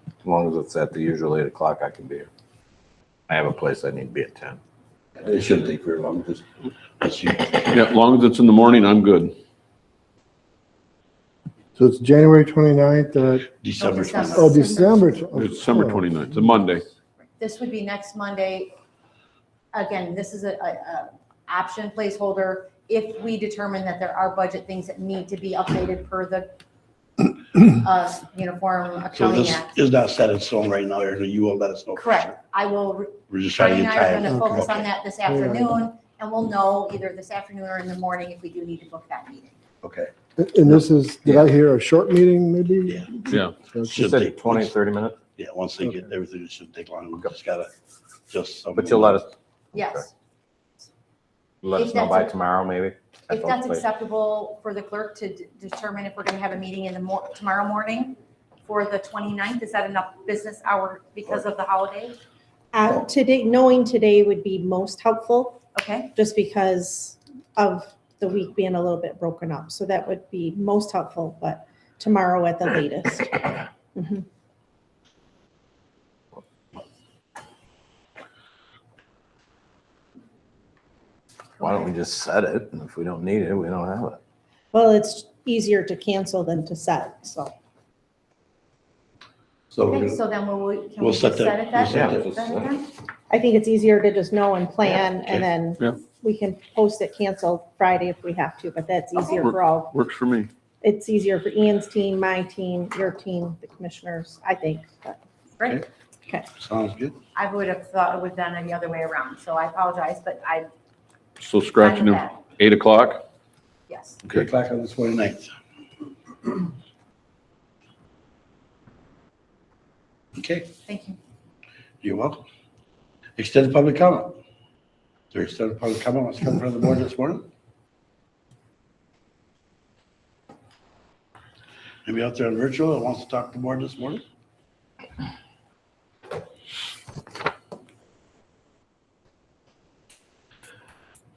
As long as it's at the usual 8 o'clock, I can be here. I have a place I need to be at 10. It shouldn't take very long. Just let you. Yeah, as long as it's in the morning, I'm good. So it's January 29th, December December. 29th. oh, December. It's December 29th, it's a Monday. This would be next Monday. Again, this is a option placeholder. If we determine that there are budget things that need to be updated per the Uniform So Accounting this Act. is not set in stone right now, Erica. You will let us know. for sure. Correct. I will, We're just trying to Brian and get I are time. going to focus on Okay. that this afternoon, and we'll know either this afternoon or in the morning if we do need to book that meeting. Okay. And this is, did I hear a short meeting maybe? Yeah. Yeah. Okay. Should take 30 minutes? Yeah, once they get everything, it shouldn't take long. We just gotta some. But you'll let us Yes. know by tomorrow, maybe? If that's acceptable for the clerk to determine if we're going to have a meeting in the tomorrow morning for the 29th, is that enough business hour because of the holiday? Today, knowing today would be most helpful, Okay, just because of the week being a little bit broken up. So that would be most helpful, but tomorrow at the latest. Mhm. Why don't we just set it? And if we don't need it, we don't have it. Well, it's easier to cancel than to set, so. So we're okay, gonna- so then can We'll we set just that- set it then? we'll set that. Set it then? I think it's easier to just know and plan, Yeah, and then Yeah. we can post it canceled Friday if we have to, but that's easier for all. Works for me. It's easier for Ian's team, my team, your team, the commissioners, I think. But Great. Sounds good. I would have thought it would have done it the other way around, so I apologize, but I'm So fine scratching with them, that. 8 o'clock? Yes. 8 o'clock on the 29th. Okay, Thank you. you're welcome. Extended public comment. Is there extended public comment wants to come from the board this morning? Maybe out there on virtual that wants to talk to the board this morning?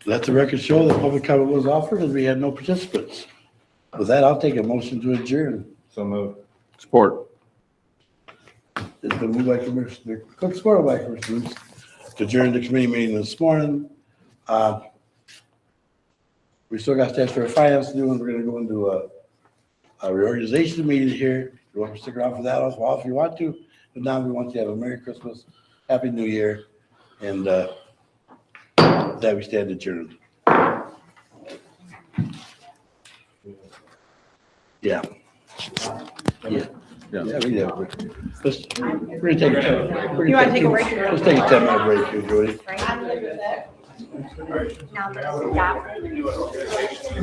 Let the record show that public comment was offered and we had no participants. With that, I'll take a motion to adjourn. So move. Support. It's been moved by Commissioner Cook, supported by Commissioner Luce, to adjourn the committee meeting this morning. We still got statutory finance to do, and we're gonna go into a reorganization meeting here. You want to stick around for that as well if you want to. But now we want you to have a Merry Christmas, Happy New Year, and that we stand adjourned. Yeah. Yeah. Yeah. Yeah, we have. We're gonna take a 10. You wanna take a break? Let's take a 10-minute break here, Jody. I'm good with that. Now that it's adopted.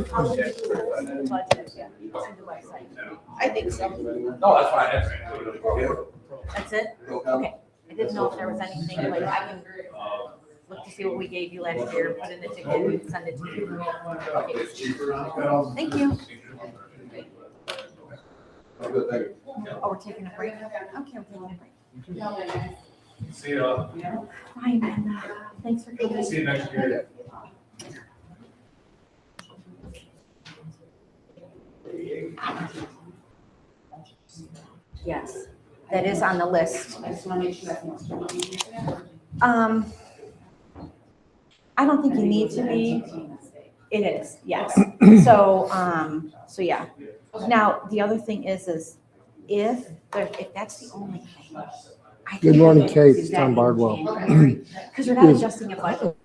Budget, yeah, on the website. I think so. That's it? Okay. I didn't know if there was anything, like, I can look to see what we gave you last year, put in the ticket, and send it to you. Thank you. Oh, we're taking a break? Okay, we're taking a break. See ya. Fine, and, thanks for coming. See you next year. Yes, that is on the list. I don't think you need to be. It is, yes. So, so yeah. Now, the other thing is if that's the only thing. I think Good morning, we can Kate. do It's that Tom in Bardwell. January, because you're not adjusting a budget.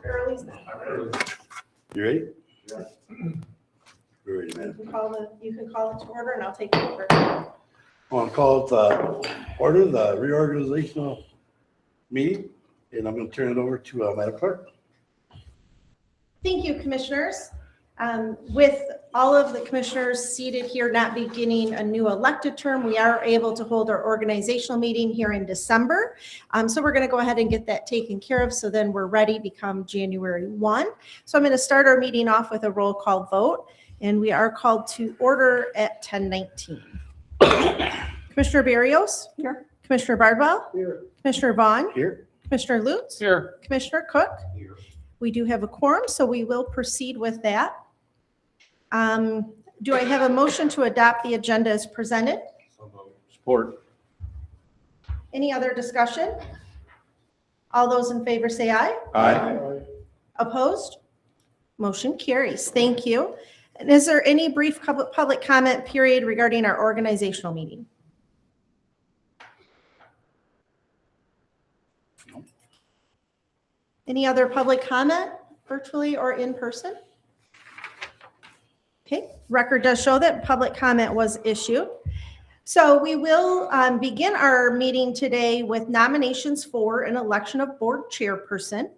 Early's not. You ready? We're ready, man. You can call it to order and I'll take it over. I want to call it order, the reorganizational meeting, and I'm going to turn it over to Madam Clerk. Thank you, Commissioners. With all of the commissioners seated here not beginning a new elected term, we are able to hold our organizational meeting here in December. So we're going to go ahead and get that taken care of, so then we're ready become January 1. So I'm going to start our meeting off with a roll call vote, and we are called to order at 10:19. Commissioner Barrios? Here. Commissioner Bardwell? Here. Commissioner Vaughn? Here. Commissioner Lutz? Here. Commissioner Cook? We do have a quorum, so we will proceed with that. Do I have a motion to adopt the agenda as presented? Support. Any other discussion? All those in favor say aye. Aye. Opposed? Motion carries. Thank you. And is there any brief public comment period regarding our organizational meeting? Any other public comment, virtually or in person? Okay, record does show that public comment was issued. So we will begin our meeting today with nominations for an election of board chairperson.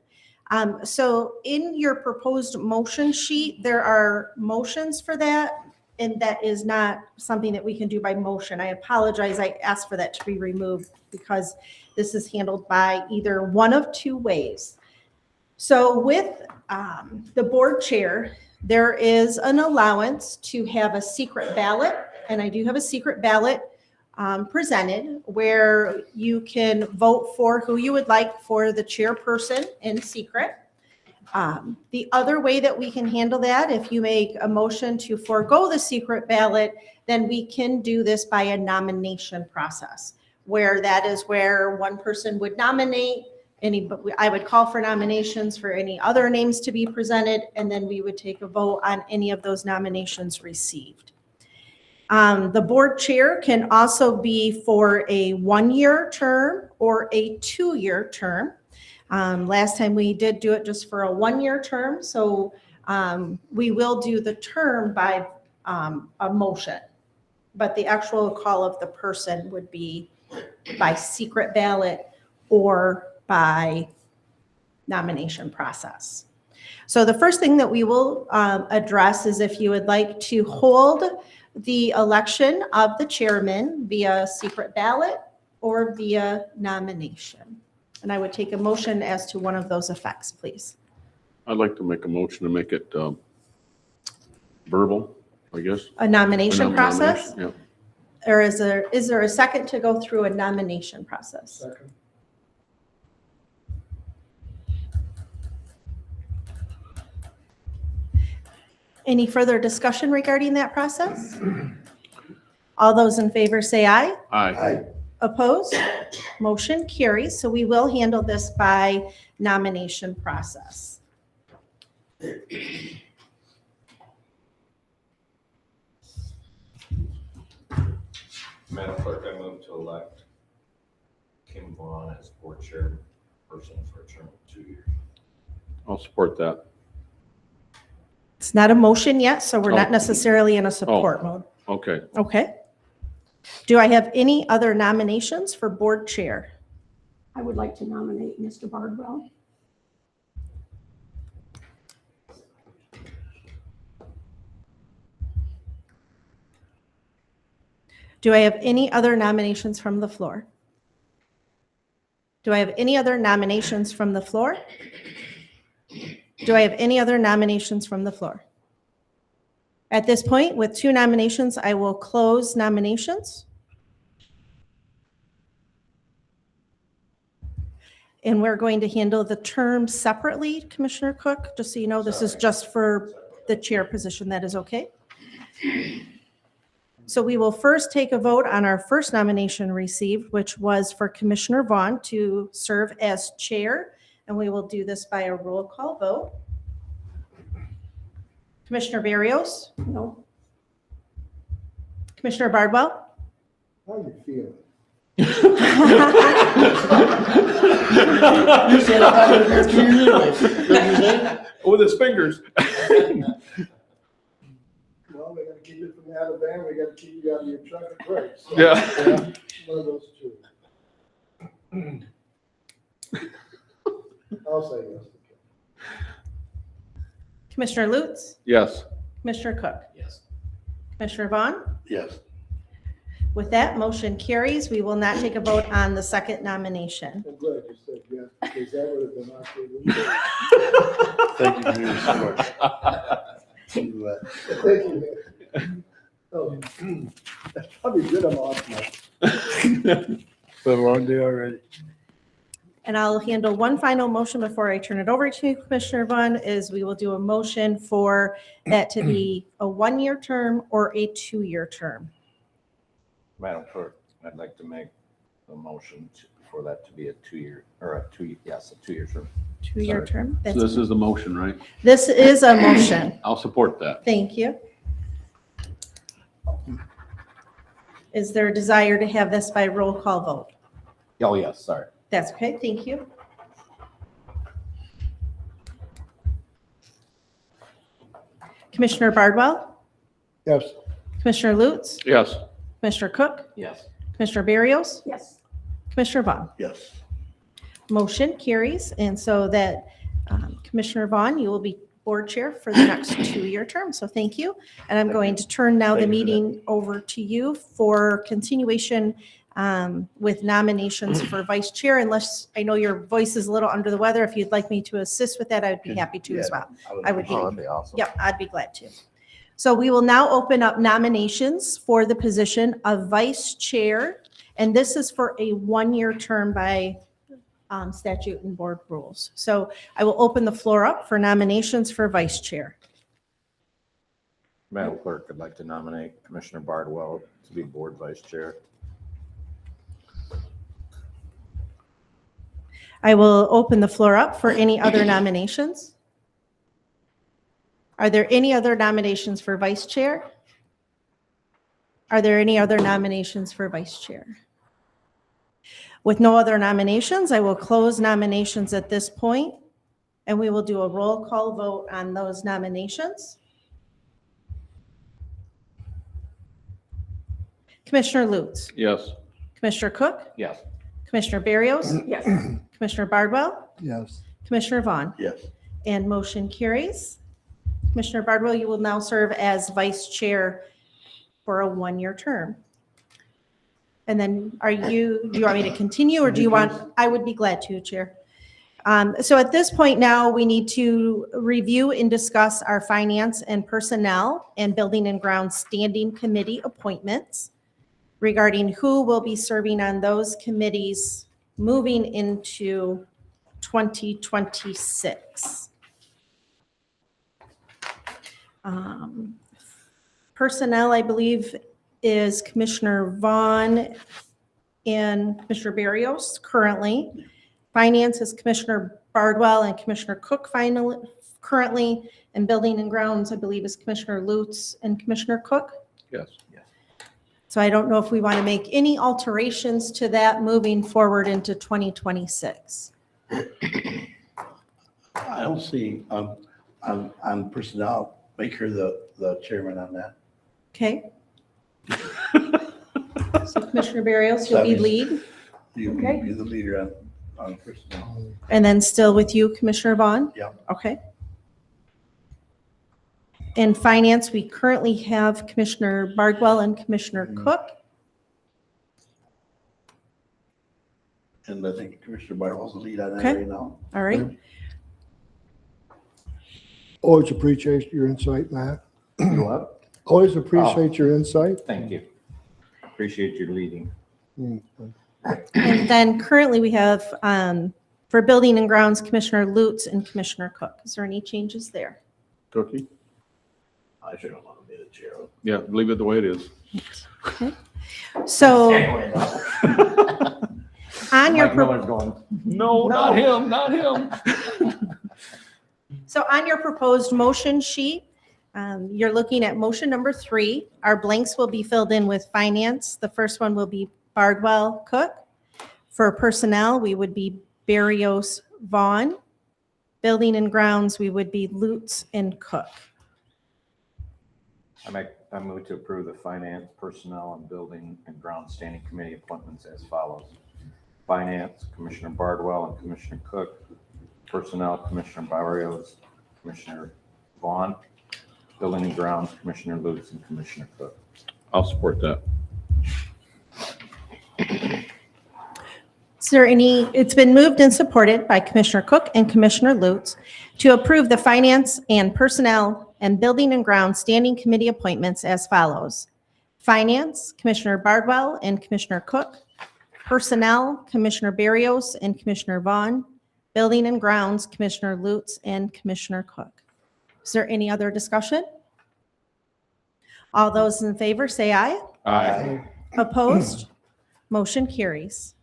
So in your proposed motion sheet, there are motions for that, and that is not something that we can do by motion. I apologize, I asked for that to be removed because this is handled by either one of two ways. So with the board chair, there is an allowance to have a secret ballot, and I do have a secret ballot presented where you can vote for who you would like for the chairperson in secret. The other way that we can handle that, if you make a motion to forego the secret ballot, then we can do this by a nomination process, where that is where one person would nominate I would call for nominations for any other names to be presented, and then we would take a vote on any of those nominations received. The board chair can also be for a 1-year term or a 2-year term. Last time we did do it just for a 1-year term, so we will do the term by a motion, but the actual call of the person would be by secret ballot or by nomination process. So the first thing that we will address is if you would like to hold the election of the chairman via secret ballot or via nomination. And I would take a motion as to one of those effects, please. I'd like to make a motion to make it verbal, I guess. A nomination process? Yeah. Or is there a second to go through a nomination process? Second. Any further discussion regarding that process? All those in favor say aye. Aye. Opposed? Motion carries. So we will handle this by nomination process. Madam Clerk, I move to elect Kim Vaughn as board chairperson for a term of 2 years. I'll support that. It's not a motion yet, so we're not Oh. necessarily in a support mode. Okay. Okay. Do I have any other nominations for board chair? I would like to nominate Mr. Bardwell. Do I have any other nominations from the floor? Do I have any other nominations from the floor? Do I have any other nominations from the floor? At this point, with 2 nominations, I will close nominations. And we're going to handle the terms separately, Commissioner Cook, just so you know, this is just for the chair position. That is okay? So we will first take a vote on our first nomination received, which was for Commissioner Vaughn to serve as chair, and we will do this by a roll call vote. Commissioner Barrios? No. Commissioner Bardwell? How you feeling? You said I'm not gonna be 2 years anyway. Is that what you said? With his fingers. Well, we gotta keep it from Alabama, we gotta keep you out of your truck and brakes. So, Yeah. One of those two. I'll say yes. Commissioner Lutz, Yes. Commissioner Cook, Yes. Commissioner Vaughn. Yes. With that, motion carries. We will not take a vote on the second nomination. I'm glad you said yes, because that would have been awkward. Thank you for your support. Thank you. Oh, that's probably good I'm off now. Been a long day already. And I'll handle one final motion before I turn it over to you, Commissioner Vaughn, is we will do a motion for that to be a 1-year term or a 2-year term. Madam Clerk, I'd like to make a motion for that to be a 2-year, or a 2-year term. 2-year Sorry. term. So this is the motion, right? This is a motion. I'll support that. Thank you. Is there a desire to have this by roll call vote? Oh, yes, sorry. That's okay, thank you. Commissioner Bardwell, Yes. Commissioner Lutz, Yes. Commissioner Cook, Yes. Commissioner Barrios, Yes. Commissioner Vaughn. Yes. Motion carries, and so that Commissioner Vaughn, you will be board chair for the next 2-year term, so thank you. And I'm going to turn now the Thank you for that. meeting over to you for continuation with nominations for vice chair, unless, I know your voice is a little under the weather. If you'd like me to assist with that, I'd be happy to as well. I would be. Oh, that'd be awesome. Yep, I'd be glad to. So we will now open up nominations for the position of vice chair, and this is for a 1-year term by statute and board rules. So I will open the floor up for nominations for vice chair. Madam Clerk, I'd like to nominate Commissioner Bardwell to be board vice chair. I will open the floor up for any other nominations. Are there any other nominations for vice chair? Are there any other nominations for vice chair? With no other nominations, I will close nominations at this point, and we will do a roll call vote on those nominations. Commissioner Lutz, Yes. Commissioner Cook, Yes. Commissioner Barrios, Yes. Commissioner Bardwell, Yes. Commissioner Vaughn. Yes. And motion carries. Commissioner Bardwell, you will now serve as vice chair for a 1-year term. And then do you want me to continue, or do you want, I would be glad to, Chair. So at this point now, we need to review and discuss our finance and personnel and building and grounds standing committee appointments regarding who will be serving on those committees moving into 2026. Personnel, I believe, is Commissioner Vaughn and Commissioner Barrios currently. Finance is Commissioner Bardwell and Commissioner Cook currently. And Building and Grounds, I believe, is Commissioner Lutz and Commissioner Cook. Yes. So I don't know if we want to make any alterations to that moving forward into 2026. I don't see, on personnel, make her the chairman on that. Okay? So Commissioner Barrios, you'll be lead. You Okay. be the leader on personnel. And then still with you, Commissioner Vaughn? Yeah. Okay. In finance, we currently have Commissioner Bardwell and Commissioner Cook. And I think Commissioner Bardwell's the lead on that Okay. right now. All right. Always appreciate your insight, Matt. You what? Always appreciate your insight. Thank you. Appreciate your leading. And then currently we have, for building and grounds, Commissioner Lutz and Commissioner Cook. Is there any changes there? Cookie? I should have wanted to be the chair. Yeah, leave it the way it is. So on your, No one's going. No, not him, not him. so on your proposed motion sheet, you're looking at motion number 3. Our blanks will be filled in with finance. The first one will be Bardwell, Cook. For personnel, we would be Barrios, Vaughn. Building and grounds, we would be Lutz and Cook. I move to approve the finance, personnel, and building and ground standing committee appointments as follows. Finance, Commissioner Bardwell and Commissioner Cook. Personnel, Commissioner Barrios, Commissioner Vaughn. Building and grounds, Commissioner Lutz and Commissioner Cook. I'll support that. Is there any, it's been moved and supported by Commissioner Cook and Commissioner Lutz to approve the finance and personnel and building and grounds standing committee appointments as follows. Finance, Commissioner Bardwell and Commissioner Cook. Personnel, Commissioner Barrios and Commissioner Vaughn. Building and grounds, Commissioner Lutz and Commissioner Cook. Is there any other discussion? All those in favor say aye. Aye. Opposed? Motion carries.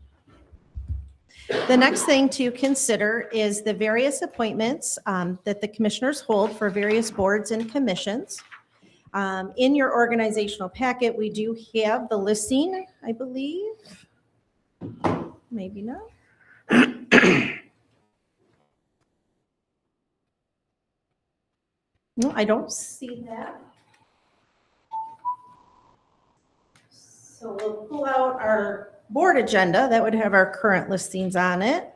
The next thing to consider is the various appointments that the commissioners hold for various boards and commissions. In your organizational packet, we do have the listing, I believe. Maybe not. No, I don't see that. So we'll pull out our board agenda that would have our current listings on it.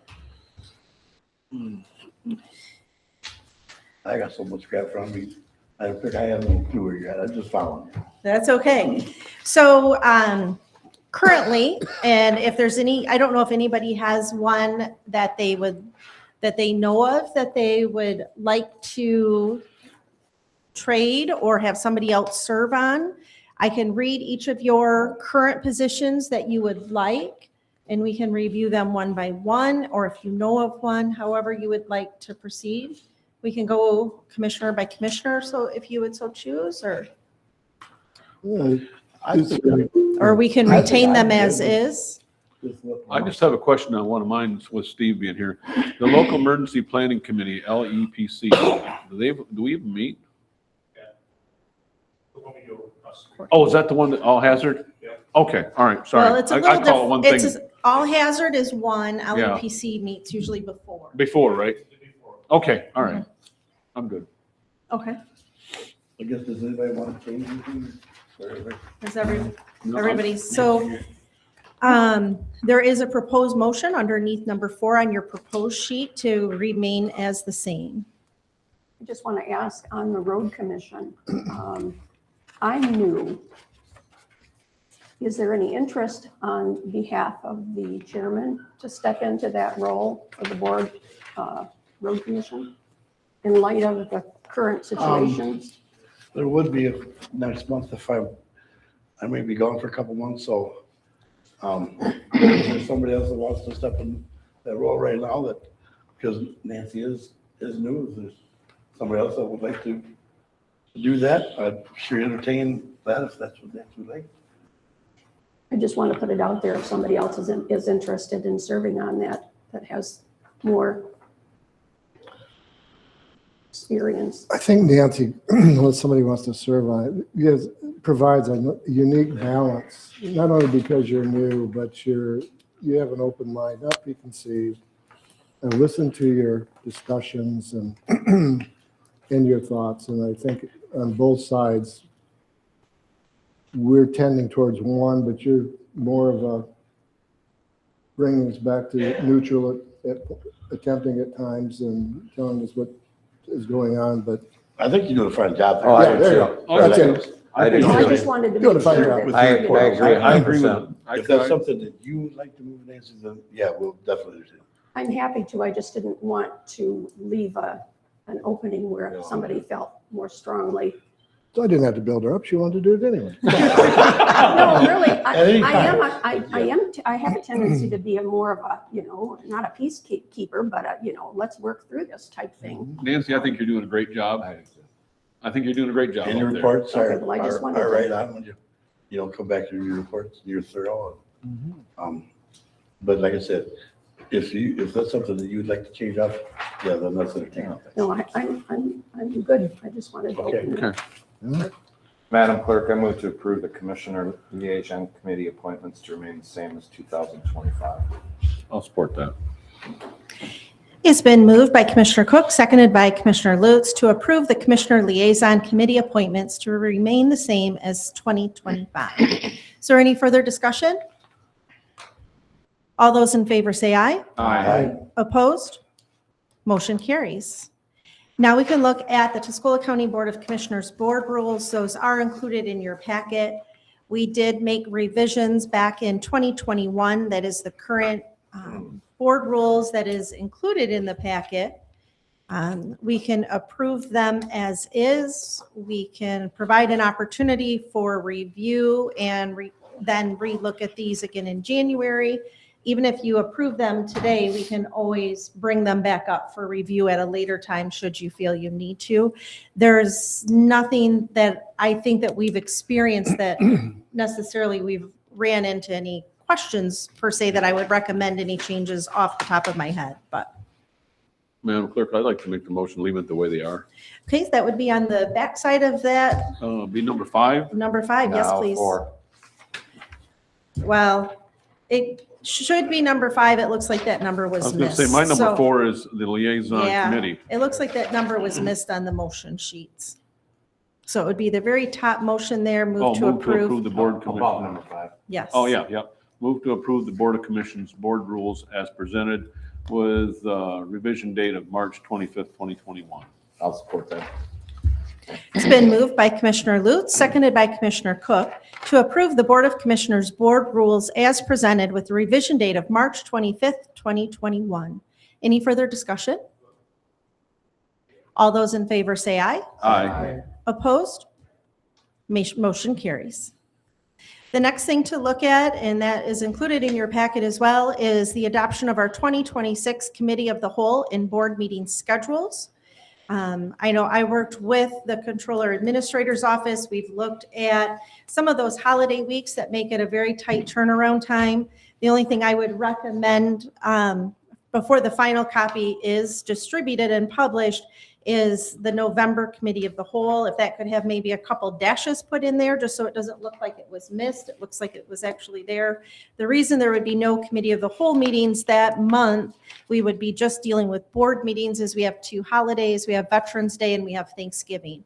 I got so much crap from me. I think I have no clue where you're at. I'm just following you. That's okay. So currently, and if there's any, I don't know if anybody has one that they know of that they would like to trade or have somebody else serve on. I can read each of your current positions that you would like, and we can review them one by one, or if you know of one, however you would like to proceed. We can go commissioner by commissioner, so if you would so choose, or we can retain them as is. I just have a question on one of mine with Steve being here. The Local Emergency Planning Committee, LEPC, do we even meet? Oh, is that the one that, all hazard? Yeah. Okay, all right, sorry. Well, it's a I little call it one thing different. All hazard is one, LEPC meets usually before. before, right? Okay, all right. I'm good. Okay. I guess, does anybody want to change anything? Is No, I'm- everybody, so there is a proposed motion underneath number 4 on your proposed sheet to remain as the same. I just want to ask on the road commission, I'm new. Is there any interest on behalf of the chairman to step into that role for the board road commission in light of the current situation? There would be if next month if I may be gone for a couple months, so if there's somebody else that wants to step in that role right now that, because Nancy is new, if there's somebody else that would like to do that, I'd sure entertain that if that's what Nancy would like. I just want to put it out there if somebody else is interested in serving on that has more experience. I think Nancy, when somebody wants to serve on it, provides a unique balance, not only because you're new, but you have an open mind, not preconceived. I listen to your discussions and and your thoughts, and I think on both sides, we're tending towards one, but you're more of a bringing us back to neutral at attempting at times and telling us what is going on, but I think you do a fine job. Oh, I yeah, do there you too. go. That's it. I do I too. just wanted to Good make to find sure out. that. I agree. I agree with 100%. him. If that's something that you would like to move, Nancy, then yeah, we'll definitely do. I'm happy to, I just didn't want to leave an opening where somebody felt more strongly. So I didn't have to build her up. She wanted to do it anyway. No, really, At any time. I have a tendency to be a more of a, not a peacekeeper, but let's work through this type thing. Nancy, I think you're doing a great job. I think you're doing a great job And your up there. reports Okay, well, I just wanted are to- right on when you come back to your reports, you're thorough. But like I said, if that's something that you'd like to change up, yeah, then that's entertaining. No, I'm good, I just wanted to Okay. open it. Okay. Madam Clerk, I move to approve the Commissioner Liaison Committee appointments to remain the same as 2025. I'll support that. It's been moved by Commissioner Cook, seconded by Commissioner Lutz to approve the Commissioner Liaison Committee appointments to remain the same as 2025. Is there any further discussion? All those in favor say aye. Aye. Opposed? Motion carries. Now we can look at the Tuscola County Board of Commissioners Board rules. Those are included in your packet. We did make revisions back in 2021. That is the current board rules that is included in the packet. We can approve them as is. We can provide an opportunity for review and then relook at these again in January. Even if you approve them today, we can always bring them back up for review at a later time should you feel you need to. There's nothing that I think that we've experienced that necessarily we've ran into any questions per se that I would recommend any changes off the top of my head, but. Madam Clerk, I'd like to make the motion, leave it the way they are. Okay, so that would be on the backside of that, Be number 5. number 5, yes, Now please. 4. Well, it should be number 5. It looks like that number I was was going to missed. say, my number So, 4 is the liaison Yeah. committee. It looks like that number was missed on the motion sheets. So it would be the very top motion there, Oh, move to approve. the board Above commission. number 5. Yes. Oh, yeah, yeah. Move to approve the Board of Commissioners board rules as presented with revision date of March 25th, 2021. I'll support that. It's been moved by Commissioner Lutz, seconded by Commissioner Cook, to approve the Board of Commissioners board rules as presented with the revision date of March 25th, 2021. Any further discussion? All those in favor say aye. Aye. Opposed? Motion carries. The next thing to look at, and that is included in your packet as well, is the adoption of our 2026 Committee of the Whole and board meeting schedules. I know I worked with the Controller Administrator's Office. We've looked at some of those holiday weeks that make it a very tight turnaround time. The only thing I would recommend before the final copy is distributed and published is the November Committee of the Whole. If that could have maybe a couple dashes put in there, just so it doesn't look like it was missed. It looks like it was actually there. The reason there would be no Committee of the Whole meetings that month, we would be just dealing with board meetings, as we have 2 holidays. We have Veterans Day and we have Thanksgiving.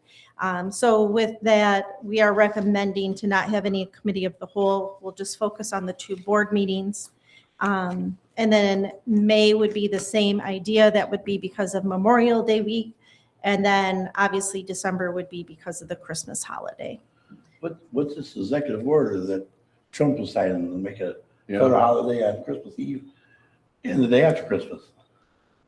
So with that, we are recommending to not have any Committee of the Whole. We'll just focus on the 2 board meetings. And then May would be the same idea. That would be because of Memorial Day week. And then obviously December would be because of the Christmas holiday. What's this executive order that Trump was signing to make a federal holiday on Christmas Eve and the day after Christmas?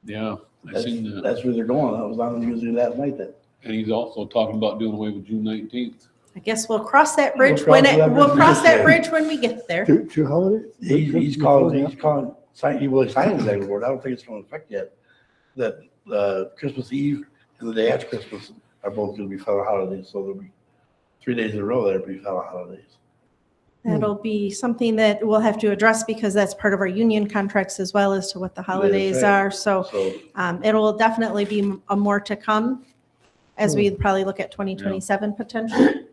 Yeah, I seen that. That's where they're going. I was on the news last night that. And he's also talking about doing away with June 19th. I guess we'll cross that bridge We'll cross that bridge we'll when we cross get that there. bridge when we get there. Two holidays? He's calling, he will sign the executive order. I don't think it's going to affect yet. That Christmas Eve and the day after Christmas are both going to be federal holidays. So there'll be 3 days in a row that'll be federal holidays. That'll be something that we'll have to address because that's part of our union contracts as well as to what the holidays right. are. So So it will definitely be a more to come as we probably look at 2027 potentially.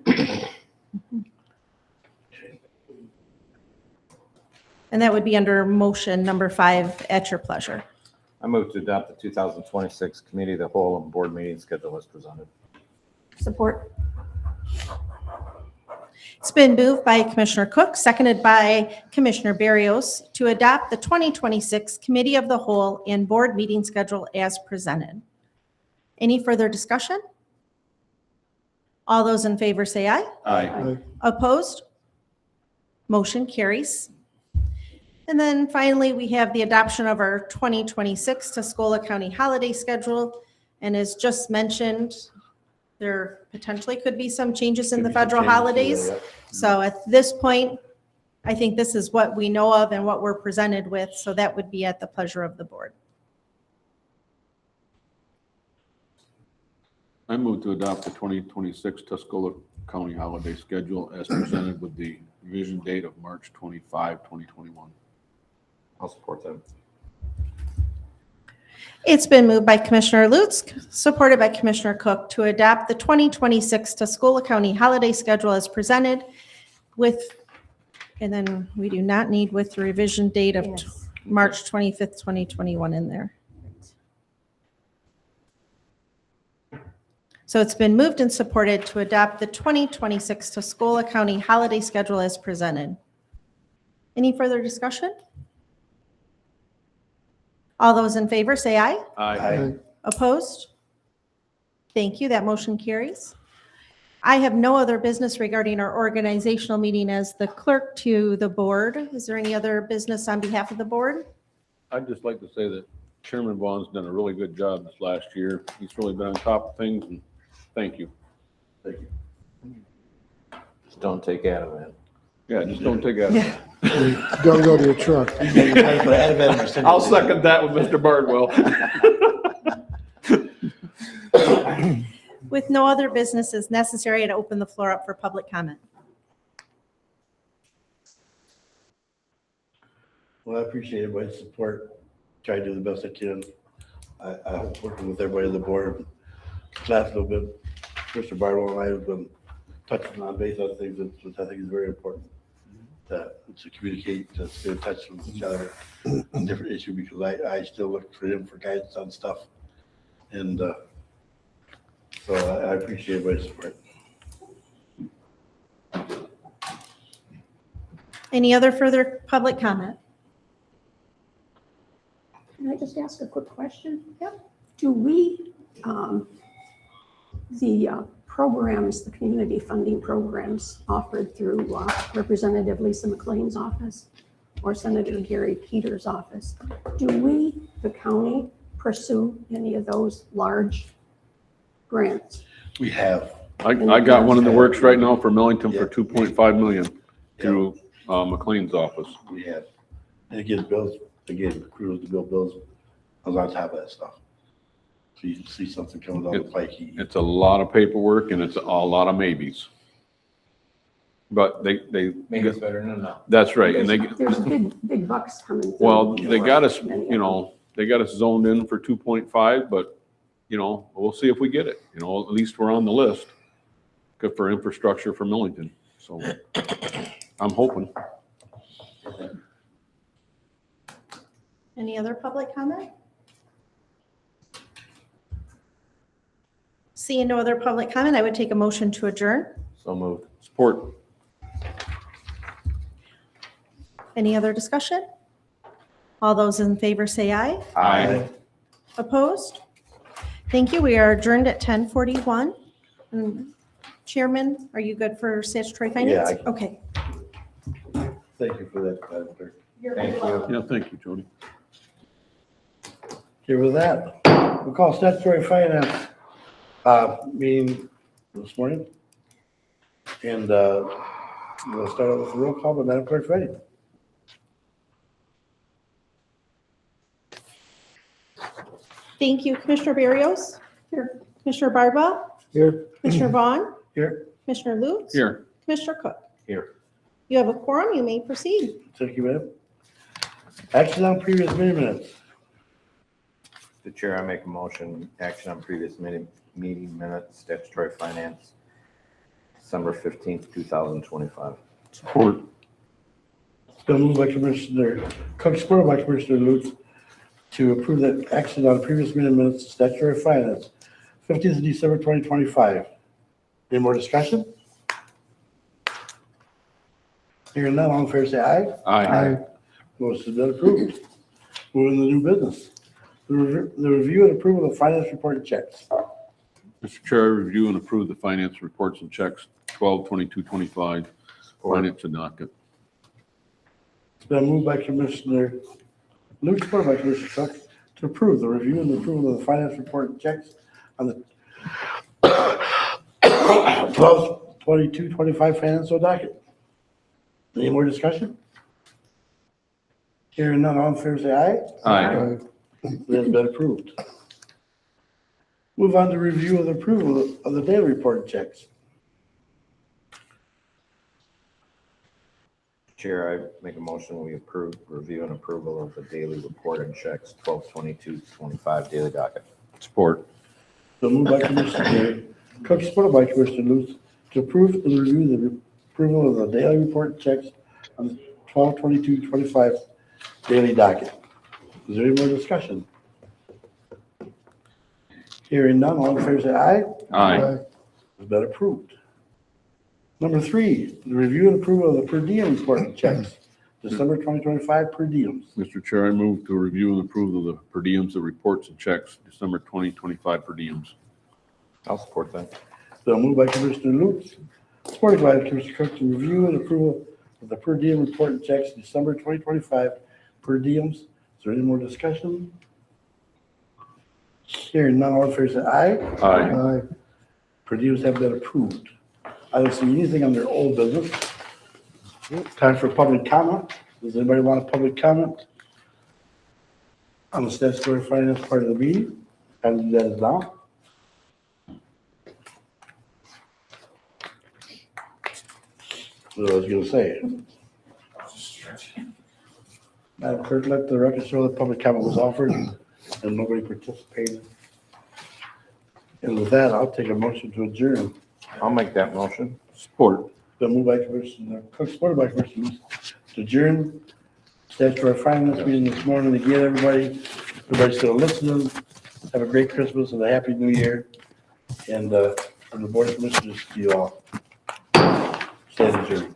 And that would be under motion number 5 at your pleasure. I move to adopt the 2026 Committee of the Whole and board meeting schedule as presented. Support. It's been moved by Commissioner Cook, seconded by Commissioner Barrios to adopt the 2026 Committee of the Whole and board meeting schedule as presented. Any further discussion? All those in favor say aye. Aye. Opposed? Motion carries. And then finally, we have the adoption of our 2026 Tuscola County holiday schedule. And as just mentioned, there potentially could be some changes in the federal holidays. So at this point, I think this is what we know of and what we're presented with. So that would be at the pleasure of the board. I move to adopt the 2026 Tuscola County holiday schedule as presented with the revision date of March 25, 2021. I'll support that. It's been moved by Commissioner Lutz, supported by Commissioner Cook, to adapt the 2026 Tuscola County holiday schedule as presented with, and then we do not need with the revision date of Yes. March 25th, 2021 in there. So it's been moved and supported to adopt the 2026 Tuscola County holiday schedule as presented. Any further discussion? All those in favor say aye. Aye. Opposed? Thank you. That motion carries. I have no other business regarding our organizational meeting as the clerk to the board. Is there any other business on behalf of the board? I'd just like to say that Chairman Vaughn's done a really good job this last year. He's really been on top of things, and thank you. Thank you. Just don't take Ativan. Yeah, just don't take that. Don't go to your truck. I'll second that with Mr. Bardwell. With no other businesses necessary, I'd open the floor up for public comment. Well, I appreciate everybody's support. Try to do the best I can. I hope working with everybody on the board. Last little bit, Mr. Bardwell and I have been touching on base on things which I think is very important. To communicate, to stay in touch with each other on different issues, because I still look for him for guidance on stuff. And so I appreciate everybody's support. Any other further public comment? Can I just ask a quick question? Yep. Do we, the programs, the community funding programs offered through Representative Lisa McLean's office or Senator Gary Peters' office, do we, the county, pursue any of those large grants? We have. I got one in the works right now for Millington for 2.5 million through McLean's office. We have. And again, bills, crews to build bills. I was on top of that stuff. So you see something coming down the pike. It's a lot of paperwork and it's a lot of maybes. But they. Maybe it's better than enough. That's right, and There's big bucks coming through. well, they got us, Many of you know, they got us zoned in for 2.5, but, you know, we'll see if we get it. You know, at least we're on the list. Good for infrastructure for Millington, so I'm hoping. Any other public comment? Seeing no other public comment, I would take a motion to adjourn. So moved. Support. Any other discussion? All those in favor say aye. Aye. Opposed? Thank you. We are adjourned at 10:41. Chairman, are you good for statutory finance? Yeah, Okay. Thank you for that, Madam Clerk. Thank you. Yeah, thank you, Jody. Okay, with that, we'll call statutory finance meeting this morning. And we'll start out with a roll call, but Madam Clerk's ready. Thank you. Commissioner Barrios? Here. Commissioner Bardwell? Here. Commissioner Vaughn? Here, Commissioner Lutz? Here. Commissioner Cook? Here. You have a quorum. You may proceed. thank you, ma'am. Action on previous meeting minutes. The chair, I make a motion, action on previous meeting minutes, statutory finance, December 15th, 2025. Support. It's been moved by Commissioner Cook, supported by Commissioner Lutz, to approve that action on previous meeting minutes, statutory finance, 15th of December, 2025. Any more discussion? Hearing none, all in favor say aye. Aye. Motion has been approved. Moving to new business. The review and approval of finance report and checks. Mr. Chair, review and approve the finance reports and checks 12/22/25, finance and docket. It's been moved by Commissioner Luke, supported by Commissioner Cook, to approve the review and approval of the finance report and checks on the 12/22/25 financial docket. Any more discussion? Hearing none, all in favor say aye. Aye. It has been approved. Move on to review and approval of the daily report and checks. Chair, I make a motion, we approve, review and approval of the daily report and checks 12/22/25 daily docket. Support. So moved by Commissioner Cook, supported by Commissioner Luce, to approve and review the approval of the daily report checks on the 12/22/25 daily docket. Is there any more discussion? Hearing none, all in favor say aye. Aye. Has been approved. Number 3, the review and approval of the per diem report and checks, December 2025 per diems. Mr. Chair, I move to review and approve of the per diems, the reports and checks, December 2025 per diems. I'll support that. So moved by Commissioner Lutz, supported by Commissioner Cook, to review and approval of the per diem report and checks, December 2025 per diems. Is there any more discussion? Hearing none, all in favor say aye. Aye. Aye. Per diems have been approved. I don't see anything under old business. Time for public comment. Does anybody want a public comment on the statutory finance part of the meeting? And that is now. What I was gonna say. Madam Clerk, let the record show that public comment was offered and nobody participated. And with that, I'll take a motion to adjourn. I'll make that motion. Support. Been moved by Commissioner Cook, supported by Commissioner Luce, to adjourn statutory finance meeting this morning. Again, everybody's still listening. Have a great Christmas and a happy new year. And from the Board of Commissioners to you all. Stand adjourned.